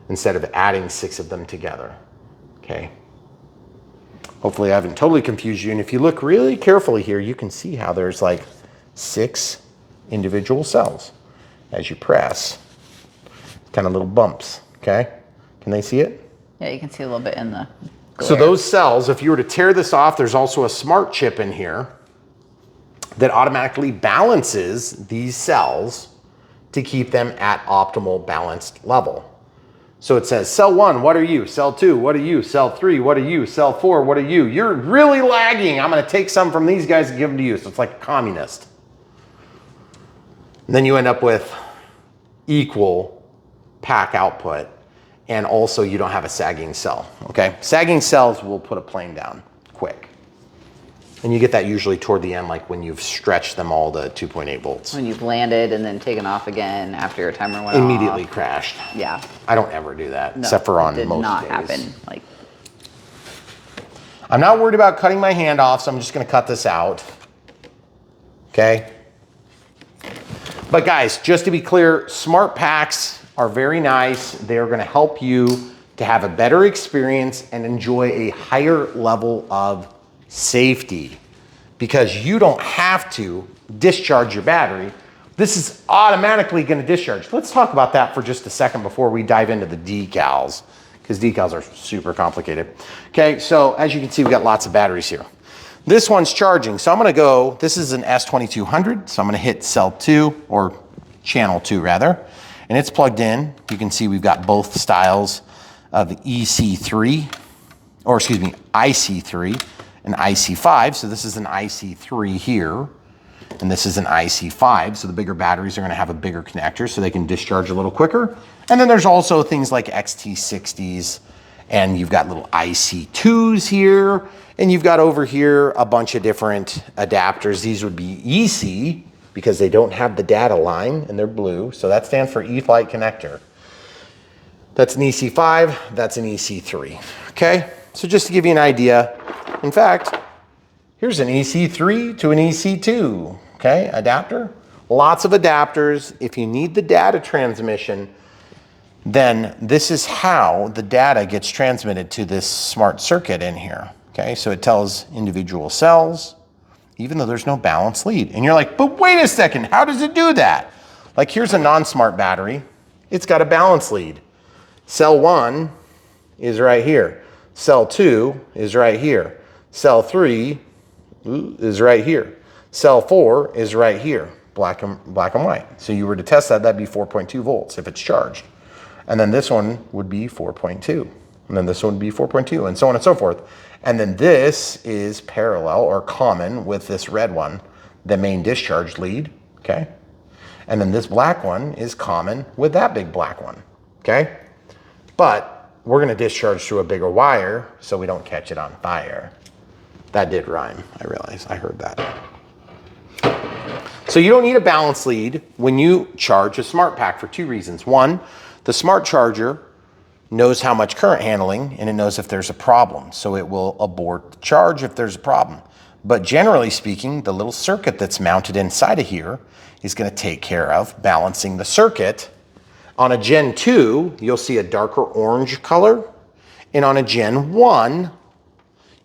instead of adding 6 of them together, okay? Hopefully I haven't totally confused you. And if you look really carefully here, you can see how there's like 6 individual cells as you press, kind of little bumps, okay? Can they see it? Yeah, you can see a little bit in the glare. So those cells, if you were to tear this off, there's also a smart chip in here that automatically balances these cells to keep them at optimal balanced level. So it says, cell 1, what are you? Cell 2, what are you? Cell 3, what are you? Cell 4, what are you? You're really lagging. I'm gonna take some from these guys and give them to you. So it's like a communist. And then you end up with equal pack output, and also you don't have a sagging cell, okay? Sagging cells will put a plane down quick. And you get that usually toward the end, like when you've stretched them all to 2.8 volts. When you've landed and then taken off again after your timer went Immediately off. crashed. Yeah. I don't ever do that, No, except for on it did most not days. happen. Like, I'm not worried about cutting my hand off, so I'm just gonna cut this out, okay? But guys, just to be clear, smart packs are very nice. They're gonna help you to have a better experience and enjoy a higher level of safety, because you don't have to discharge your battery. This is automatically gonna discharge. Let's talk about that for just a second before we dive into the decals, because decals are super complicated. Okay, so as you can see, we got lots of batteries here. This one's charging, so I'm gonna go, this is an S2200, so I'm gonna hit cell 2, or channel 2 rather, and it's plugged in. You can see we've got both styles of EC3, or excuse me, IC3 and IC5. So this is an IC3 here, and this is an IC5. So the bigger batteries are gonna have a bigger connector so they can discharge a little quicker. And then there's also things like XT60s, and you've got little IC2s here, and you've got over here a bunch of different adapters. These would be EC, because they don't have the data line and they're blue. So that stands for E-flite connector. That's an EC5, that's an EC3, okay? So just to give you an idea, in fact, here's an EC3 to an EC2, okay, adapter. Lots of adapters. If you need the data transmission, then this is how the data gets transmitted to this smart circuit in here, okay? So it tells individual cells, even though there's no balanced lead. And you're like, but wait a second, how does it do that? Like here's a non-smart battery. It's got a balanced lead. Cell 1 is right here. Cell 2 is right here. Cell 3 is right here. Cell 4 is right here, black and white. So you were to test that, that'd be 4.2 volts if it's charged. And then this one would be 4.2. And then this one would be 4.2, and so on and so forth. And then this is parallel or common with this red one, the main discharge lead, okay? And then this black one is common with that big black one, okay? But we're gonna discharge through a bigger wire so we don't catch it on fire. That did rhyme, I realize, I heard that. So you don't need a balance lead when you charge a smart pack for 2 reasons. One, the smart charger knows how much current handling, and it knows if there's a problem. So it will abort the charge if there's a problem. But generally speaking, the little circuit that's mounted inside of here is gonna take care of balancing the circuit On a Gen 2, you'll see a darker orange color. And on a Gen 1,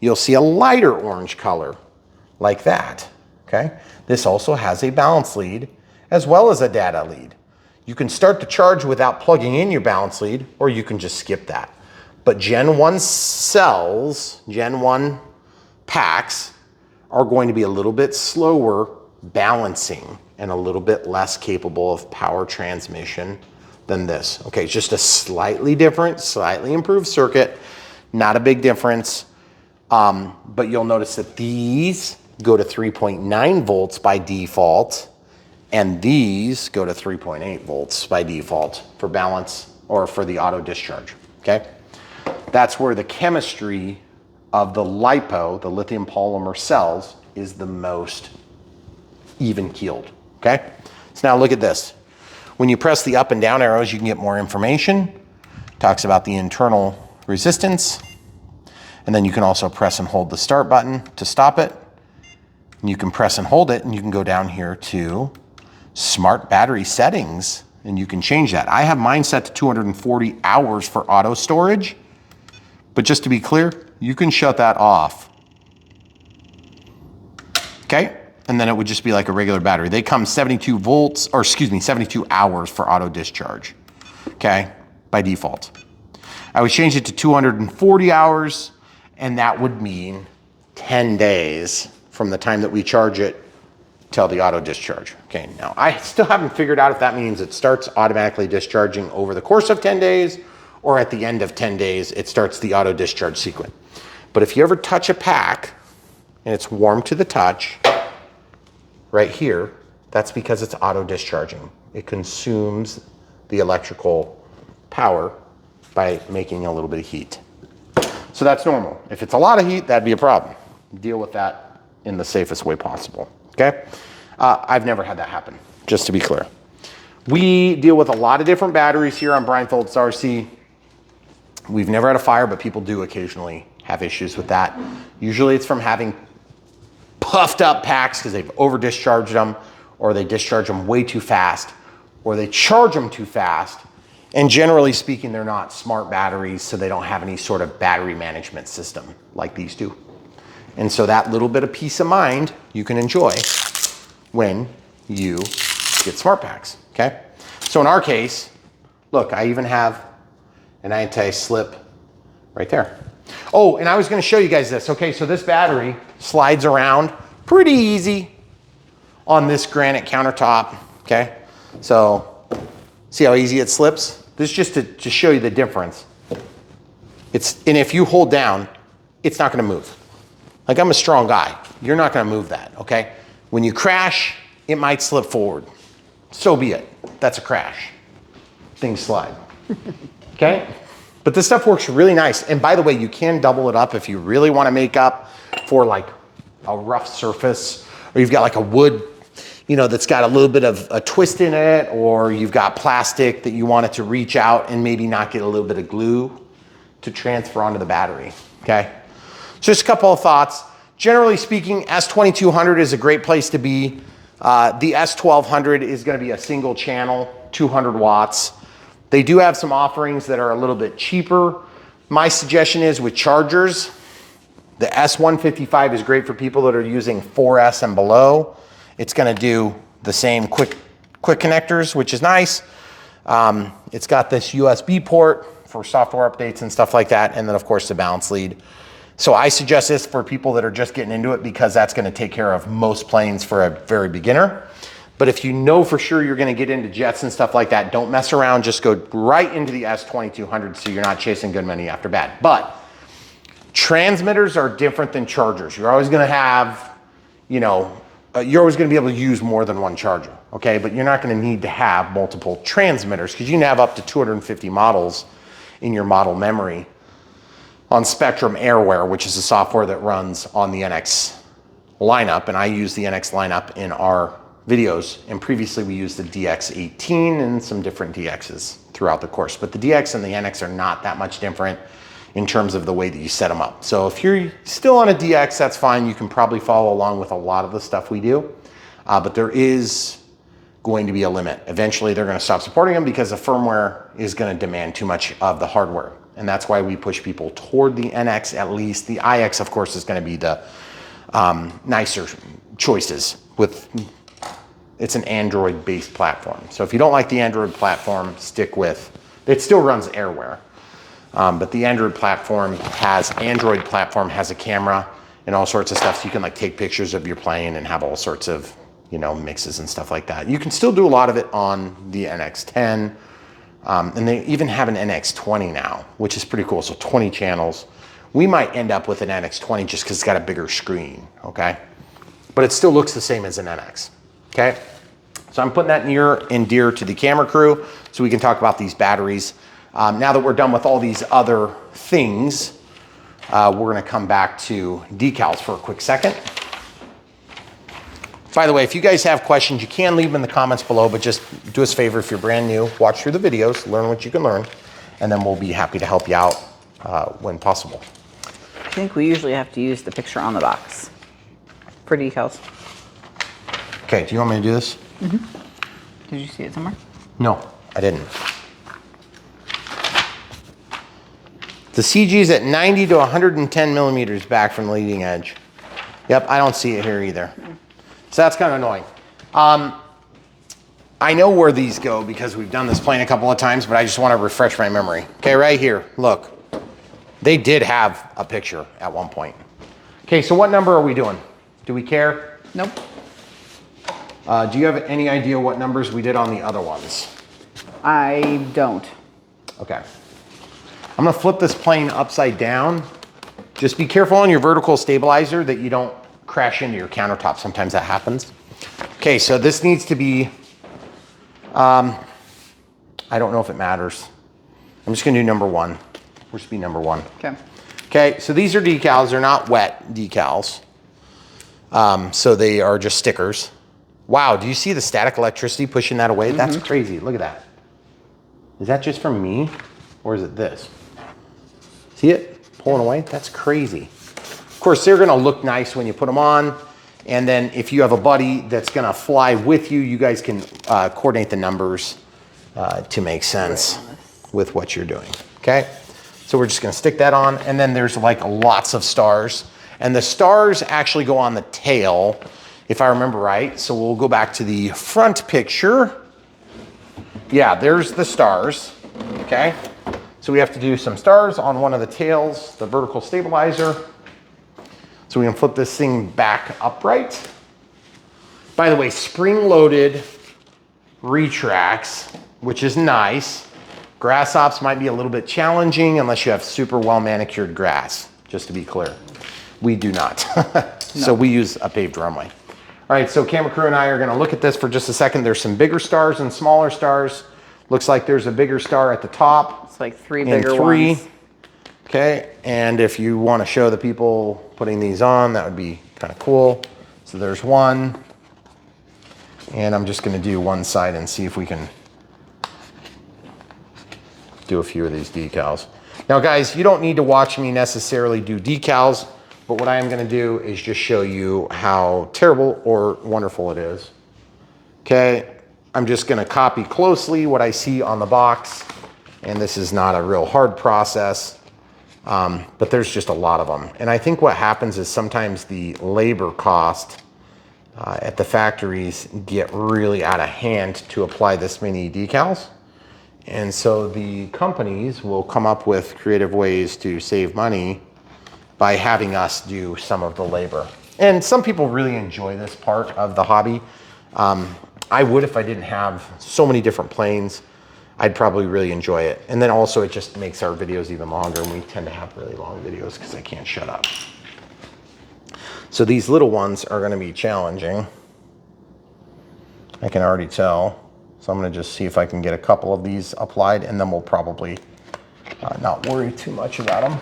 you'll see a lighter orange color, like that, okay? This also has a balance lead as well as a data lead. You can start the charge without plugging in your balance lead, or you can just skip that. But Gen 1 cells, Gen 1 packs are going to be a little bit slower balancing and a little bit less capable of power transmission than this. Okay, it's just a slightly different, slightly improved circuit, not a big difference. But you'll notice that these go to 3.9 volts by default, and these go to 3.8 volts by default for balance or for the auto discharge, okay? That's where the chemistry of the LiPo, the lithium polymer cells, is the most even keeled, okay? So now look at this. When you press the up and down arrows, you can get more information. Talks about the internal resistance. And then you can also press and hold the start button to stop it. And you can press and hold it, and you can go down here to smart battery settings, and you can change that. I have mine set to 240 hours for auto storage, but just to be clear, you can shut that off. Okay? And then it would just be like a regular battery. They come 72 volts, or excuse me, 72 hours for auto discharge, okay, by default. I would change it to 240 hours, and that would mean 10 days from the time that we charge it till the auto discharge. Okay, now I still haven't figured out if that means it starts automatically discharging over the course of 10 days, or at the end of 10 days, it starts the auto discharge sequence. But if you ever touch a pack and it's warm to the touch, right here, that's because it's auto discharging. It consumes the electrical power by making a little bit of heat. So that's normal. If it's a lot of heat, that'd be a problem. Deal with that in the safest way possible, okay? I've never had that happen, just to be clear. We deal with a lot of different batteries here on Brian Phillips RC. We've never had a fire, but people do occasionally have issues with that. Usually it's from having puffed up packs because they've over discharged them, or they discharge them way too fast, or they charge them too fast. And generally speaking, they're not smart batteries, so they don't have any sort of battery management system like these do. And so that little bit of peace of mind you can enjoy when you get smart packs, okay? So in our case, look, I even have an anti-slip right there. Oh, and I was gonna show you guys this. Okay, so this battery slides around pretty easy on this granite countertop, okay? So see how easy it slips? This is just to show you the difference. And if you hold down, it's not gonna move. Like, I'm a strong guy. You're not gonna move that, okay? When you crash, it might slip forward. So be it. That's a crash. Things slide, okay? But this stuff works really nice. And by the way, you can double it up if you really wanna make up for like a rough surface, or you've got like a wood, you know, that's got a little bit of a twist in it, or you've got plastic that you want it to reach out and maybe not get a little bit of glue to transfer onto the battery, okay? So just a couple of thoughts. Generally speaking, S2200 is a great place to be. The S1200 is gonna be a single channel, 200 watts. They do have some offerings that are a little bit cheaper. My suggestion is with chargers, the S155 is great for people that are using 4S and below. It's gonna do the same quick connectors, which is nice. It's got this USB port for software updates and stuff like that. And then of course the balance lead. So I suggest this for people that are just getting into it, because that's gonna take care of most planes for a very beginner. But if you know for sure you're gonna get into jets and stuff like that, don't mess around, just go right into the S2200 so you're not chasing good money after bad. But transmitters are different than chargers. You're always gonna have, you know, you're always gonna be able to use more than one charger, okay? But you're not gonna need to have multiple transmitters, because you can have up to 250 models in your model memory on Spectrum Airware, which is a software that runs on the NX lineup. And I use the NX lineup in our videos. And previously we used the DX18 and some different DXs throughout the course. But the DX and the NX are not that much different in terms of the way that you set them up. So if you're still on a DX, that's fine. You can probably follow along with a lot of the stuff we do. But there is going to be a limit. Eventually they're going to stop supporting them because the firmware is going to demand too much of the hardware. And that's why we push people toward the NX at least. The IX, of course, is going to be the nicer choices with, it's an Android-based platform. So if you don't like the Android platform, stick with, it still runs Airware. But the Android platform has a camera and all sorts of stuff. So you can like take pictures of your plane and have all sorts of, you know, mixes and stuff like that. You can still do a lot of it on the NX10. And they even have an NX20 now, which is pretty cool. So 20 channels. We might end up with an NX20 just because it's got a bigger screen, okay? But it still looks the same as an NX, okay? So I'm putting that near and dear to the camera crew so we can talk about these batteries. Now that we're done with all these other things, we're gonna come back to decals for a quick second. By the way, if you guys have questions, you can leave them in the comments below, but just do us a favor if you're brand new, watch through the videos, learn what you can learn, and then we'll be happy to help you out when possible. I think we usually have to use the picture on the box for decals. Okay, do you want me to do this? Mm-hmm. Did you see it somewhere? No, I didn't. The CG is at 90 to 110 millimeters back from the leading edge. Yep, I don't see it here either. So that's kind of annoying. I know where these go because we've done this plane a couple of times, but I just want to refresh my memory. Okay, right here, look. They did have a picture at one point. Okay, so what number are we doing? Do we care? Nope. Do you have any idea what numbers we did on the other ones? I don't. Okay. I'm gonna flip this plane upside down. Just be careful on your vertical stabilizer that you don't crash into your countertop. Sometimes that happens. Okay, so this needs to be, I don't know if it matters. I'm just gonna do number one. We'll just be number one. Okay. Okay, so these are decals. They're not wet decals. So they are just stickers. Wow, do you see the static electricity pushing that away? That's crazy, look at that. Is that just from me or is it this? See it pulling away? That's crazy. Of course, they're gonna look nice when you put them on. And then if you have a buddy that's gonna fly with you, you guys can coordinate the numbers to make sense with what you're doing, okay? So we're just gonna stick that on, and then there's like lots of stars. And the stars actually go on the tail, if I remember right. So we'll go back to the front picture. Yeah, there's the stars, okay? So we have to do some stars on one of the tails, the vertical stabilizer. So we can flip this thing back upright. By the way, spring-loaded retracts, which is nice. Grass ops might be a little bit challenging unless you have super well manicured grass, just to be clear. We do not. So we use a paved runway. All right, so camera crew and I are gonna look at this for just a second. There's some bigger stars and smaller stars. Looks like there's a bigger star at the top. It's like three bigger ones. Okay, and if you wanna show the people putting these on, that would be kind of cool. So there's one. And I'm just gonna do one side and see if we can do a few of these decals. Now guys, you don't need to watch me necessarily do decals, but what I am gonna do is just show you how terrible or wonderful it is. Okay, I'm just gonna copy closely what I see on the box, and this is not a real hard process, but there's just a lot of them. And I think what happens is sometimes the labor cost at the factories get really out of hand to apply this many decals. And so the companies will come up with creative ways to save money by having us do some of the labor. And some people really enjoy this part of the hobby. I would if I didn't have so many different planes. I'd probably really enjoy it. And then also it just makes our videos even longer, and we tend to have really long videos because I can't shut up. So these little ones are gonna be challenging. I can already tell. So I'm gonna just see if I can get a couple of these applied, and then we'll probably not worry too much about them.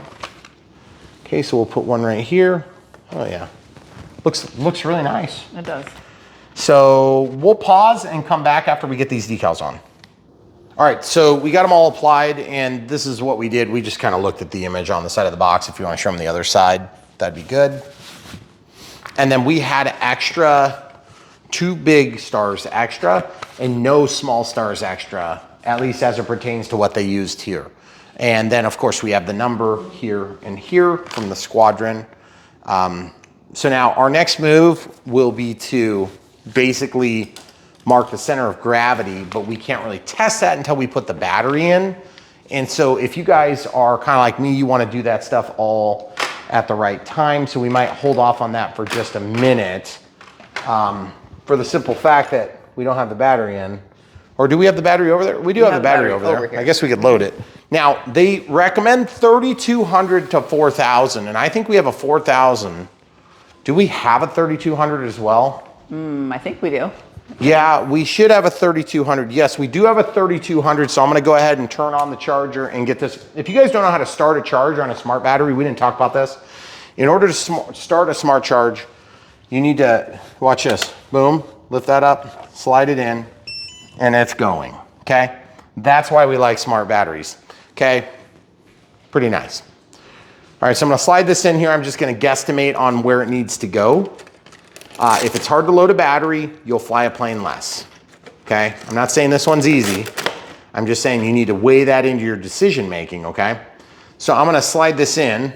Okay, so we'll put one right here. Oh yeah, looks really nice. It does. So we'll pause and come back after we get these decals on. All right, so we got them all applied, and this is what we did. We just kind of looked at the image on the side of the box. If you want to show them the other side, that'd be good. And then we had extra 2 big stars extra and no small stars extra, at least as it pertains to what they used here. And then of course we have the number here and here from the squadron. So now our next move will be to basically mark the center of gravity, but we can't really test that until we put the battery in. And so if you guys are kind of like me, you want to do that stuff all at the right time. So we might hold off on that for just a minute, for the simple fact that we don't have the battery in. Or do we have the battery over there? We do have the battery over there. Here. I guess we could load it. Now, they recommend 3,200 to 4,000, and I think we have a 4,000. Do we have a 3,200 as well? I think we do. Yeah, we should have a 3,200. Yes, we do have a 3,200, so I'm gonna go ahead and turn on the charger and get this. If you guys don't know how to start a charger on a smart battery, we didn't talk about this. In order to start a smart charge, you need to, watch this, boom, lift that up, slide it in, and it's going, okay? That's why we like smart batteries, okay? Pretty nice. All right, so I'm gonna slide this in here. I'm just gonna guesstimate on where it needs to go. If it's hard to load a battery, you'll fly a plane less, okay? I'm not saying this one's easy. I'm just saying you need to weigh that into your decision making, okay? So I'm gonna slide this in.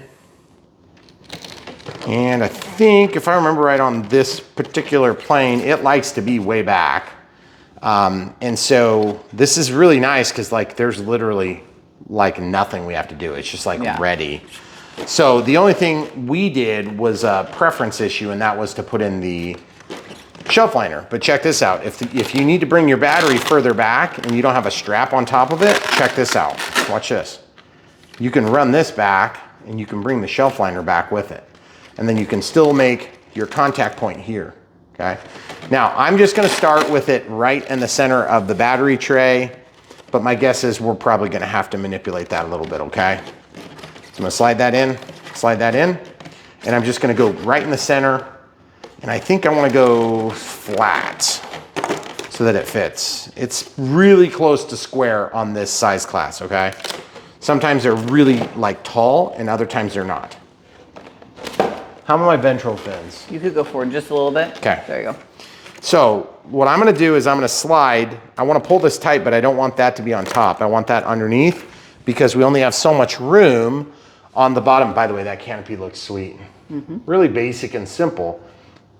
And I think, if I remember right on this particular plane, it likes to be way back. And so this is really nice because like there's literally like nothing we have to do. It's just like ready. So the only thing we did was a preference issue, and that was to put in the shelf liner. But check this out. If you need to bring your battery further back and you don't have a strap on top of it, check this out. Watch this. You can run this back and you can bring the shelf liner back with it. And then you can still make your contact point here, okay? Now, I'm just gonna start with it right in the center of the battery tray, but my guess is we're probably gonna have to manipulate that a little bit, okay? So I'm gonna slide that in, and I'm just gonna go right in the center, and I think I wanna go flat so that it fits. It's really close to square on this size class, okay? Sometimes they're really like tall, and other times they're not. How about my ventral fins? You could go forward just a little bit. Okay. There you go. So what I'm gonna do is I'm gonna slide. I wanna pull this tight, but I don't want that to be on top. I want that underneath because we only have so much room on the bottom. By the way, that canopy looks sweet. Really basic and simple.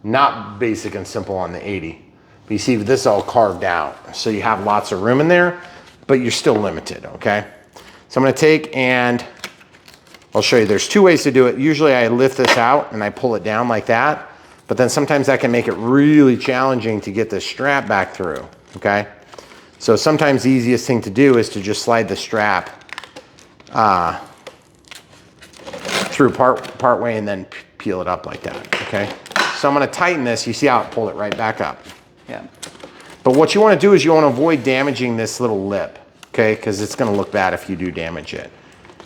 Not basic and simple on the 80. But you see, this is all carved out. So you have lots of room in there, but you're still limited, okay? So I'm gonna take and I'll show you, there's 2 ways to do it. Usually I lift this out and I pull it down like that, but then sometimes that can make it really challenging to get the strap back through, okay? So sometimes the easiest thing to do is to just slide the strap through part way and then peel it up like that, okay? So I'm gonna tighten this. You see how it pulled it right back up. Yeah. But what you wanna do is you wanna avoid damaging this little lip, okay? Because it's gonna look bad if you do damage it.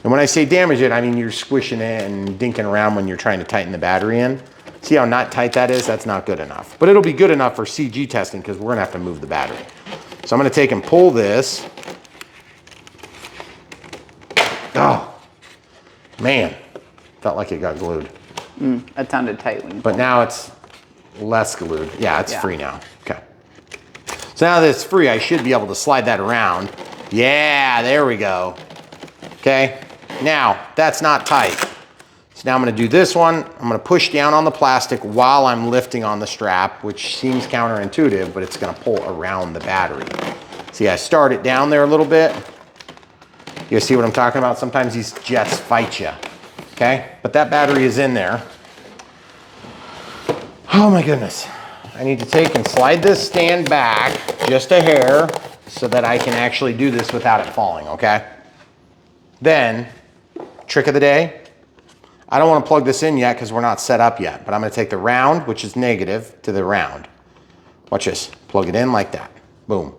And when I say damage it, I mean you're squishing it and dinking around when you're trying to tighten the battery in. See how not tight that is? That's not good enough. But it'll be good enough for CG testing because we're gonna have to move the battery. So I'm gonna take and pull this. Oh, man, felt like it got glued. That sounded tight when you But now it's less glued. Yeah, it's free now. Okay. So now that it's free, I should be able to slide that around. Yeah, there we go. Okay. Now, that's not tight. So now I'm gonna do this one. I'm gonna push down on the plastic while I'm lifting on the strap, which seems counterintuitive, but it's gonna pull around the battery. See, I start it down there a little bit. You see what I'm talking about? Sometimes these jets fight you, okay? But that battery is in there. Oh my goodness. I need to take and slide this stand back just a hair so that I can actually do this without it falling, okay? Then, trick of the day, I don't want to plug this in yet because we're not set up yet, but I'm going to take the round, which is negative, to the round. Watch this. Plug it in like that. Boom.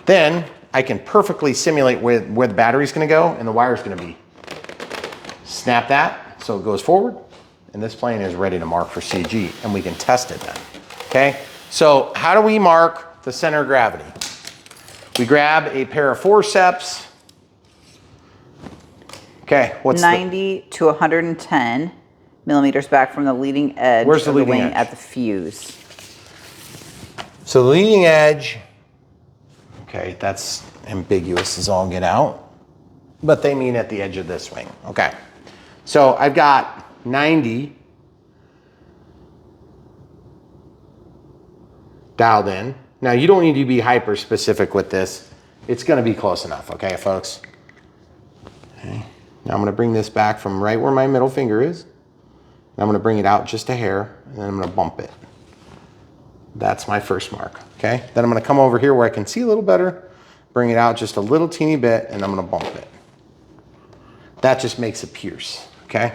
Then I can perfectly simulate where the battery's going to go and the wire's going to be. Snap that so it goes forward, and this plane is ready to mark for CG, and we can test it then. Okay? So how do we mark the center of gravity? We grab a pair of forceps. Okay, what's 90 to 110 millimeters back from the leading edge Where's the of the leading wing edge? at the fuse. So the leading edge, okay, that's ambiguous as all get out, but they mean at the edge of this wing. Okay, so I've got 90 dialed in. Now you don't need to be hyper specific with this. It's gonna be close enough, okay, folks? Okay. Now I'm gonna bring this back from right where my middle finger is. And I'm gonna bring it out just a hair, and then I'm gonna bump it. That's my first mark, okay? Then I'm gonna come over here where I can see a little better, bring it out just a little teeny bit, and I'm gonna bump it. That just makes a pierce, okay?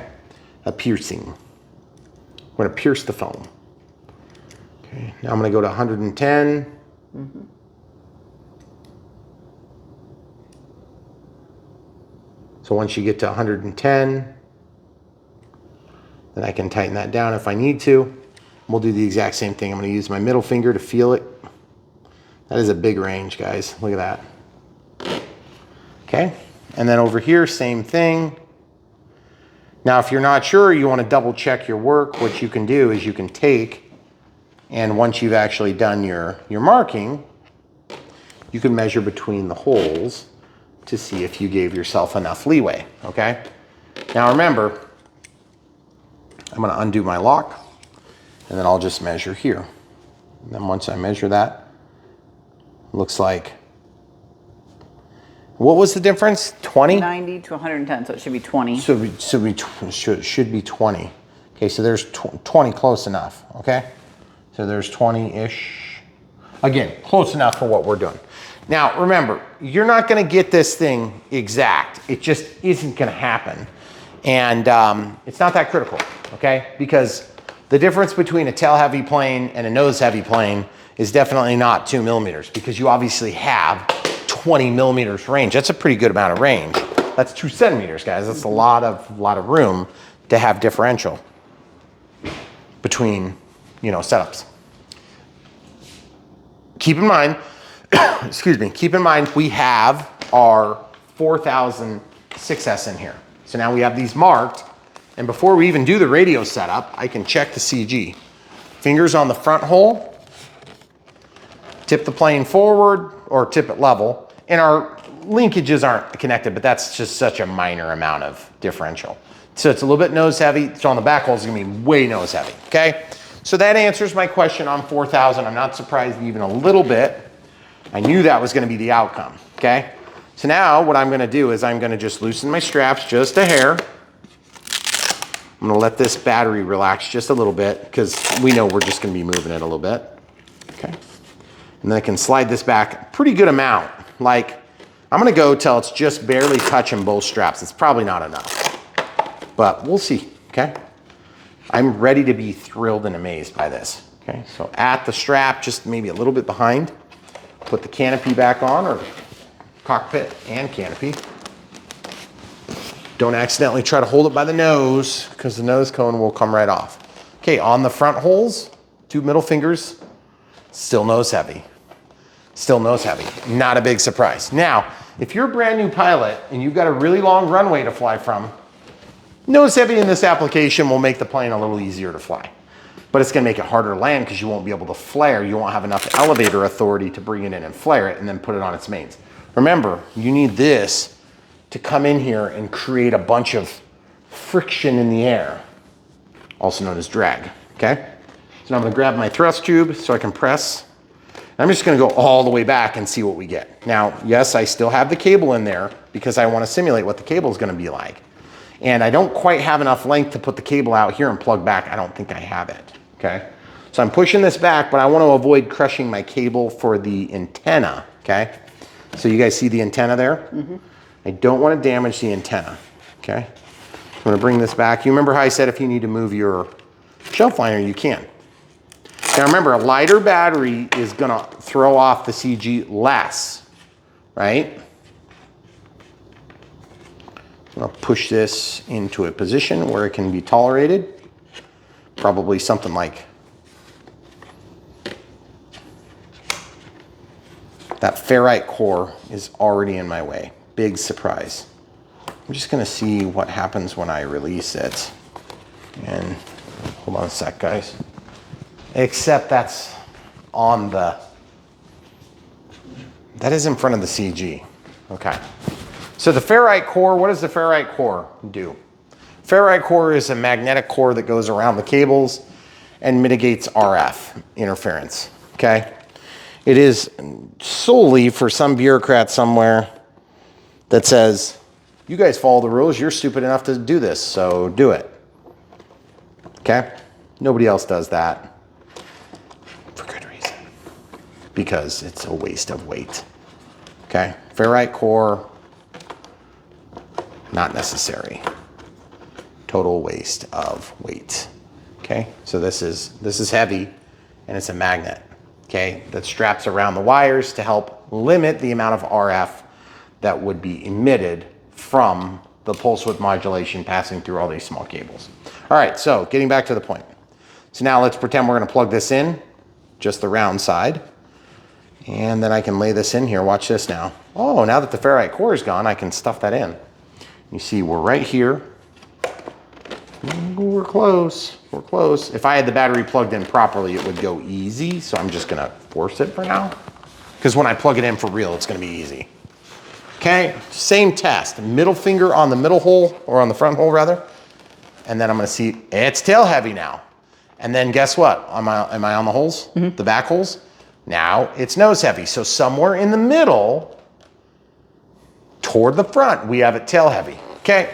A piercing. I'm gonna pierce the foam. Okay, now I'm gonna go to 110. So once you get to 110, then I can tighten that down if I need to. We'll do the exact same thing. I'm gonna use my middle finger to feel it. That is a big range, guys. Look at that. Okay, and then over here, same thing. Now, if you're not sure, you wanna double check your work, what you can do is you can take, and once you've actually done your marking, you can measure between the holes to see if you gave yourself enough leeway, okay? Now remember, I'm gonna undo my lock, and then I'll just measure here. And then once I measure that, looks like, what was the difference? 20? 90 to 110, so it should be 20. Should be 20. Okay, so there's 20, close enough, okay? So there's 20-ish. Again, close enough for what we're doing. Now, remember, you're not gonna get this thing exact. It just isn't gonna happen. And it's not that critical, okay? Because the difference between a tail-heavy plane and a nose-heavy plane is definitely not 2 millimeters, because you obviously have 20 millimeters range. That's a pretty good amount of range. That's 2 centimeters, guys. That's a lot of room to have differential between, you know, setups. Keep in mind, excuse me, keep in mind we have our 4000 6S in here. So now we have these marked, and before we even do the radio setup, I can check the CG. Fingers on the front hole, tip the plane forward or tip it level, and our linkages aren't connected, but that's just such a minor amount of differential. So it's a little bit nose heavy, so on the back hole it's gonna be way nose heavy, okay? So that answers my question on 4000. I'm not surprised even a little bit. I knew that was gonna be the outcome, okay? So now what I'm gonna do is I'm gonna just loosen my straps just a hair. I'm gonna let this battery relax just a little bit because we know we're just gonna be moving it a little bit, okay? And then I can slide this back a pretty good amount. Like, I'm gonna go till it's just barely touching both straps. It's probably not enough, but we'll see, okay? I'm ready to be thrilled and amazed by this, okay? So at the strap, just maybe a little bit behind, put the canopy back on, or cockpit and canopy. Don't accidentally try to hold it by the nose because the nose cone will come right off. Okay, on the front holes, 2 middle fingers, still nose heavy. Still nose heavy, not a big surprise. Now, if you're a brand new pilot and you've got a really long runway to fly from, nose heavy in this application will make the plane a little easier to fly. But it's gonna make it harder to land because you won't be able to flare. You won't have enough elevator authority to bring it in and flare it and then put it on its mains. Remember, you need this to come in here and create a bunch of friction in the air, also known as drag, okay? So now I'm gonna grab my thrust tube so I can press. I'm just gonna go all the way back and see what we get. Now, yes, I still have the cable in there because I wanna simulate what the cable is gonna be like. And I don't quite have enough length to put the cable out here and plug back. I don't think I have it, okay? So I'm pushing this back, but I wanna avoid crushing my cable for the antenna, okay? So you guys see the antenna there? Mm-hmm. I don't wanna damage the antenna, okay? I'm gonna bring this back. You remember how I said if you need to move your shelf liner, you can. Now remember, a lighter battery is gonna throw off the CG less, right? I'm gonna push this into a position where it can be tolerated. Probably something like that. Ferrite core is already in my way. Big surprise. I'm just gonna see what happens when I release it. And hold on a sec, guys. Except that's on the, that is in front of the CG. Okay. So the ferrite core, what does the ferrite core do? Ferrite core is a magnetic core that goes around the cables and mitigates RF interference, okay? It is solely for some bureaucrat somewhere that says, you guys follow the rules, you're stupid enough to do this, so do it, okay? Nobody else does that for good reason, because it's a waste of weight, okay? Ferrite core, not necessary. Total waste of weight. Okay, so this is heavy and it's a magnet, okay, that straps around the wires to help limit the amount of RF that would be emitted from the pulse width modulation passing through all these small cables. All right, so getting back to the point. So now let's pretend we're gonna plug this in, just the round side, and then I can lay this in here. Watch this now. Oh, now that the ferrite core is gone, I can stuff that in. You see, we're right here. We're close, we're close. If I had the battery plugged in properly, it would go easy, so I'm just gonna force it for now. Because when I plug it in for real, it's gonna be easy. Okay, same test. Middle finger on the middle hole, or on the front hole rather. And then I'm gonna see, it's tail heavy now. And then guess what? Am I on the holes? The back holes? Now it's nose heavy. So somewhere in the middle, toward the front, we have it tail heavy, okay?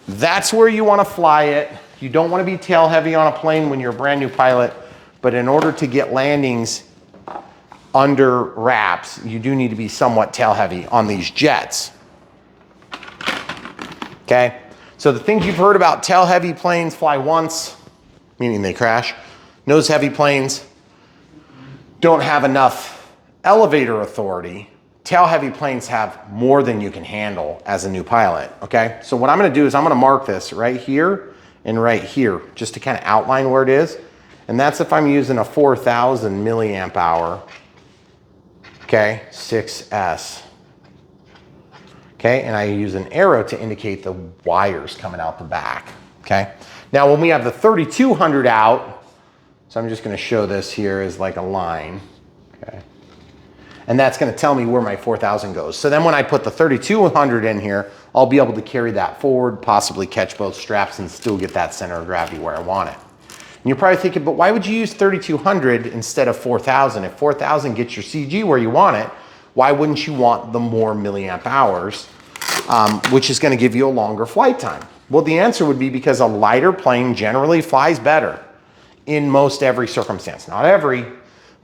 That's where you want to fly it. You don't want to be tail heavy on a plane when you're a brand new pilot, but in order to get landings under wraps, you do need to be somewhat tail heavy on these jets. Okay, so the things you've heard about, tail heavy planes fly once, meaning they crash. Nose heavy planes don't have enough elevator authority. Tail heavy planes have more than you can handle as a new pilot, okay? So what I'm gonna do is I'm gonna mark this right here and right here, just to kind of outline where it is. And that's if I'm using a 4,000 milliamp hour, okay, 6S. Okay, and I use an arrow to indicate the wires coming out the back, okay? Now when we have the 3200 out, so I'm just gonna show this here as like a line, okay? And that's gonna tell me where my 4,000 goes. So then when I put the 3,200 in here, I'll be able to carry that forward, possibly catch both straps and still get that center of gravity where I want it. And you're probably thinking, but why would you use 3,200 instead of 4,000? If 4,000 gets your CG where you want it, why wouldn't you want the more milliamp hours, which is gonna give you a longer flight time? Well, the answer would be because a lighter plane generally flies better in most every circumstance. Not every,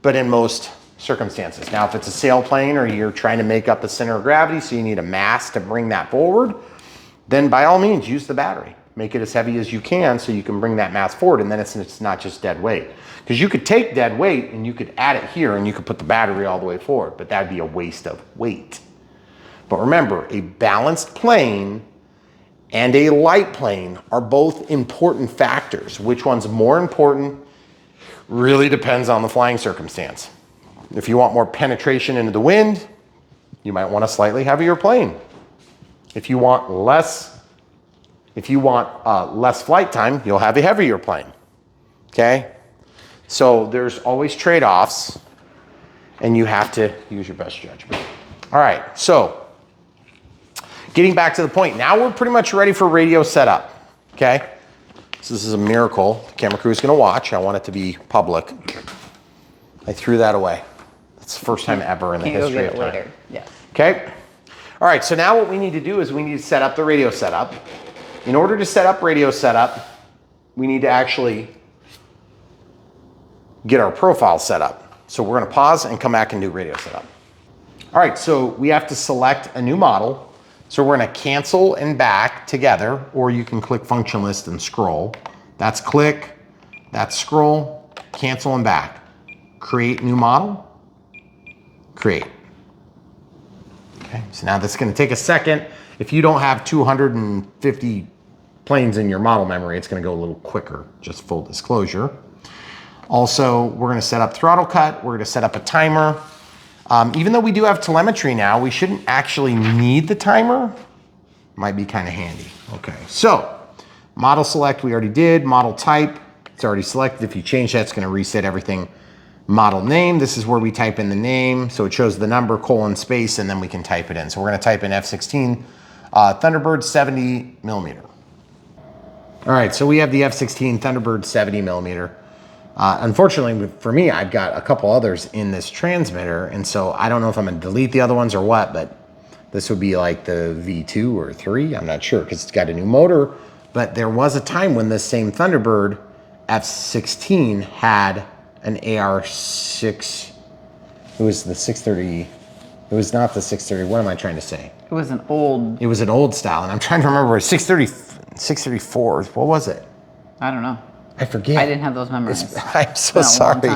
but in most circumstances. Now, if it's a sailplane or you're trying to make up a center of gravity, so you need a mass to bring that forward, then by all means, use the battery. Make it as heavy as you can so you can bring that mass forward, and then it's not just dead weight. Because you could take dead weight and you could add it here and you could put the battery all the way forward, but that'd be a waste of weight. But remember, a balanced plane and a light plane are both important factors. Which one's more important really depends on the flying circumstance. If you want more penetration into the wind, you might want a slightly heavier plane. If you want less flight time, you'll have a heavier plane, okay? So there's always trade-offs, and you have to use your best judgment. All right, so getting back to the point, now we're pretty much ready for radio setup, okay? So this is a miracle. The camera crew is gonna watch. I want it to be public. I threw that away. That's the first time ever in the history of time. Yeah. Okay. All right, so now what we need to do is we need to set up the radio setup. In order to set up radio setup, we need to actually get our profile set up. So we're gonna pause and come back and do radio setup. All right, so we have to select a new model. So we're gonna cancel and back together, or you can click function list and scroll. That's click, that's scroll, cancel and back. Create new model, create. Okay, so now this is gonna take a second. If you don't have 250 planes in your model memory, it's gonna go a little quicker, just full disclosure. Also, we're gonna set up throttle cut, we're gonna set up a timer. Even though we do have telemetry now, we shouldn't actually need the timer. Might be kind of handy. Okay, so model select we already did, model type, it's already selected. If you change that, it's gonna reset everything Model name, this is where we type in the name. So it shows the number, colon, space, and then we can type it in. So we're gonna type in F-16 Thunderbird 70 millimeter. All right, so we have the F-16 Thunderbird 70 millimeter. Unfortunately for me, I've got a couple others in this transmitter, and so I don't know if I'm gonna delete the other ones or what, but this would be like the V2 or 3, I'm not sure, because it's got a new motor. But there was a time when this same Thunderbird F-16 had an AR-6, it was the 630, it was not the 630, what am I trying to say? It was an old style, and I'm trying to remember, 634, what was it? I don't know. I forget. I didn't have those memorized. I'm so sorry.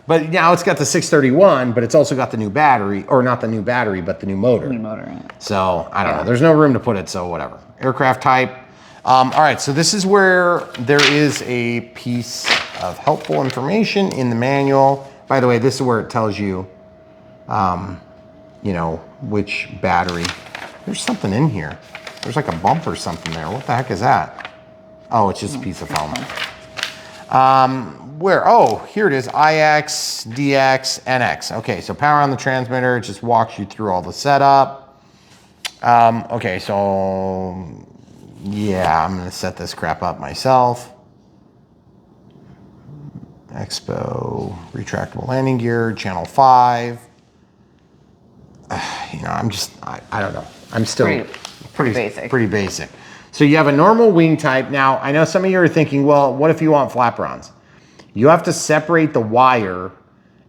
But now it's got the 631, but it's also got the new battery, or not the new battery, but the new motor. New motor in it. So I don't know. There's no room to put it, so whatever. Aircraft type. All right, so this is where there is a piece of helpful information in the manual. By the way, this is where it tells you, you know, which battery. There's something in here. There's like a bump or something there. What the heck is that? Oh, it's just a piece of foam. Where? Oh, here it is. IX, DX, NX. Okay, so power on the transmitter. It just walks you through all the setup. Okay, so yeah, I'm gonna set this crap up myself. Expo, retractable landing gear, channel 5. You know, I don't know. I'm still pretty basic. So you have a normal wing type. Now, I know some of you are thinking, well, what if you want flaperons? You have to separate the wire,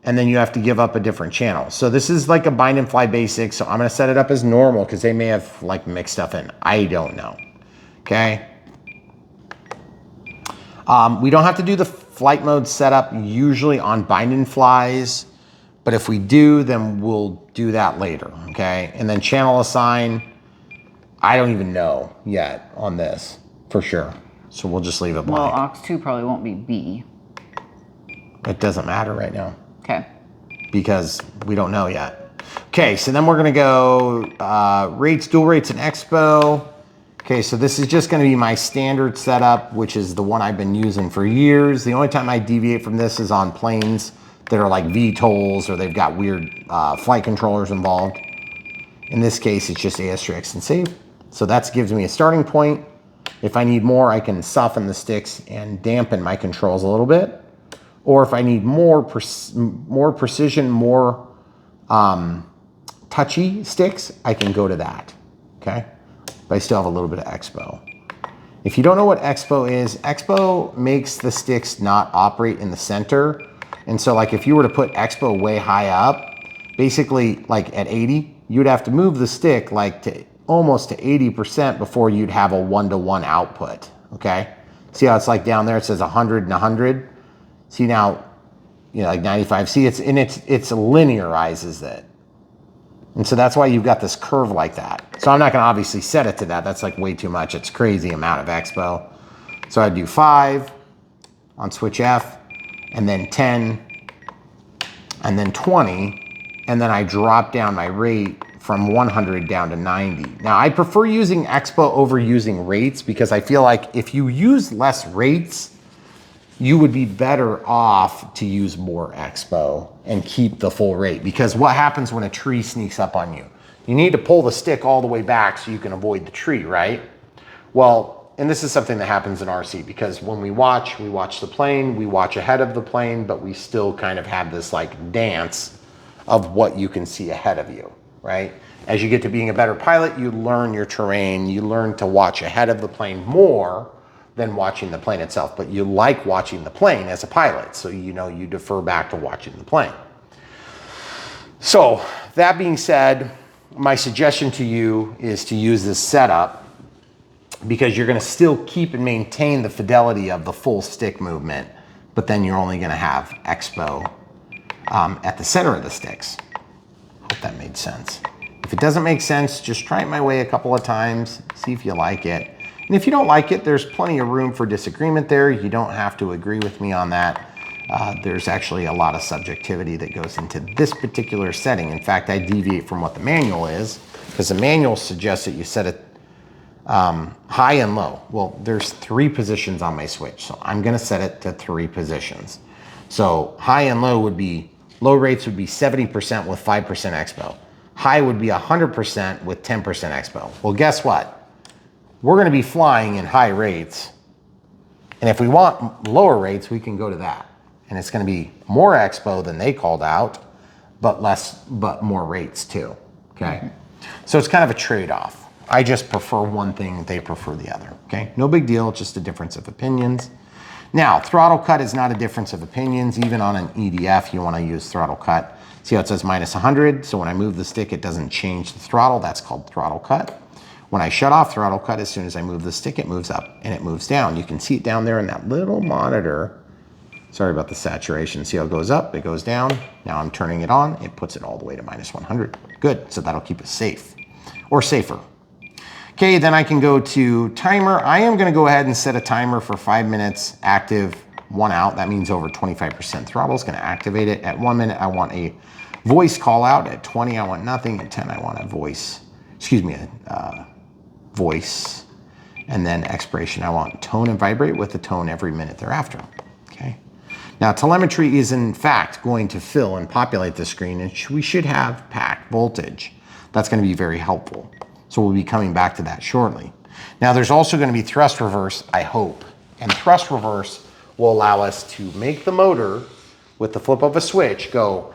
and then you have to give up a different channel. So this is like a bind and fly basic. So I'm gonna set it up as normal because they may have like mixed stuff in. I don't know, okay? We don't have to do the flight mode setup usually on bind and flies, but if we do, then we'll do that later, okay? And then channel assign, I don't even know yet on this for sure. So we'll just leave it blank. Well, aux2 probably won't be B. It doesn't matter right now. Okay. Because we don't know yet. Okay, so then we're gonna go rates, dual rates and expo. Okay, so this is just gonna be my standard setup, which is the one I've been using for years. The only time I deviate from this is on planes that are like VTOLs or they've got weird flight controllers involved. In this case, it's just asterisk and save. So that gives me a starting point. If I need more, I can soften the sticks and dampen my controls a little bit. Or if I need more precision, more touchy sticks, I can go to that, okay? But I still have a little bit of expo. If you don't know what expo is, expo makes the sticks not operate in the center. And so like if you were to put expo way high up, basically like at 80, you'd have to move the stick like to almost to 80% before you'd have a 1-to-1 output, okay? See how it's like down there, it says 100 and 100. See now, you know, like 95. See, it's linearizes it. And so that's why you've got this curve like that. So I'm not gonna obviously set it to that. That's like way too much. It's crazy amount of expo. So I do 5 on switch F, and then 10, and then 20, and then I drop down my rate from 100 down to 90. Now I prefer using expo over using rates because I feel like if you use less rates, you would be better off to use more expo and keep the full rate. Because what happens when a tree sneaks up on you? You need to pull the stick all the way back so you can avoid the tree, right? Well, and this is something that happens in RC because when we watch the plane, we watch ahead of the plane, but we still kind of have this like dance of what you can see ahead of you, right? As you get to being a better pilot, you learn your terrain, you learn to watch ahead of the plane more than watching the plane itself, but you like watching the plane as a pilot, so you know you defer back to watching the plane. So that being said, my suggestion to you is to use this setup because you're gonna still keep and maintain the fidelity of the full stick movement, but then you're only gonna have expo at the center of the sticks. Hope that made sense. If it doesn't make sense, just try it my way a couple of times, see if you like it. And if you don't like it, there's plenty of room for disagreement there. You don't have to agree with me on that. There's actually a lot of subjectivity that goes into this particular setting. In fact, I deviate from what the manual is because the manual suggests that you set it high and low. Well, there's 3 positions on my switch, so I'm gonna set it to 3 positions. So high and low would be, low rates would be 70% with 5% expo. High would be 100% with 10% expo. Well, guess what? We're gonna be flying in high rates. And if we want lower rates, we can go to that. And it's gonna be more expo than they called out, but more rates too, okay? So it's kind of a trade-off. I just prefer one thing, they prefer the other, okay? No big deal, just a difference of opinions. Now, throttle cut is not a difference of opinions. Even on an EDF, you wanna use throttle cut. See how it says minus 100? So when I move the stick, it doesn't change the throttle. That's called throttle cut. When I shut off throttle cut, as soon as I move the stick, it moves up and it moves down. You can see it down there in that little monitor. Sorry about the saturation. See how it goes up, it goes down. Now I'm turning it on, it puts it all the way to minus 100. Good, so that'll keep us safe, or safer. Okay, then I can go to timer. I am gonna go ahead and set a timer for 5 minutes, active, 1 out. That means over 25% throttle is gonna activate it. At 1 minute, I want a voice call out. At 20, I want nothing. At 10, I want a voice, a voice. And then expiration, I want tone and vibrate with the tone every minute thereafter, okay? Now, telemetry is in fact going to fill and populate the screen, and we should have packed voltage. That's gonna be very helpful. So we'll be coming back to that shortly. Now, there's also gonna be thrust reverse, I hope. And thrust reverse will allow us to make the motor, with the flip of a switch, go,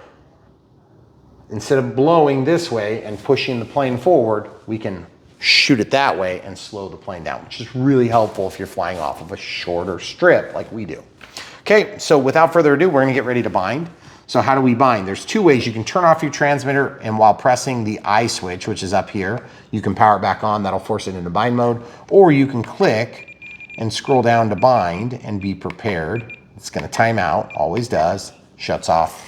instead of blowing this way and pushing the plane forward, we can shoot it that way and slow the plane down, which is really helpful if you're flying off of a shorter strip like we do. Okay, so without further ado, we're gonna get ready to bind. So how do we bind? There's 2 ways. You can turn off your transmitter, and while pressing the I switch, which is up here, you can power it back on. That'll force it into bind mode. Or you can click and scroll down to bind and be prepared. It's gonna time out, always does, shuts off.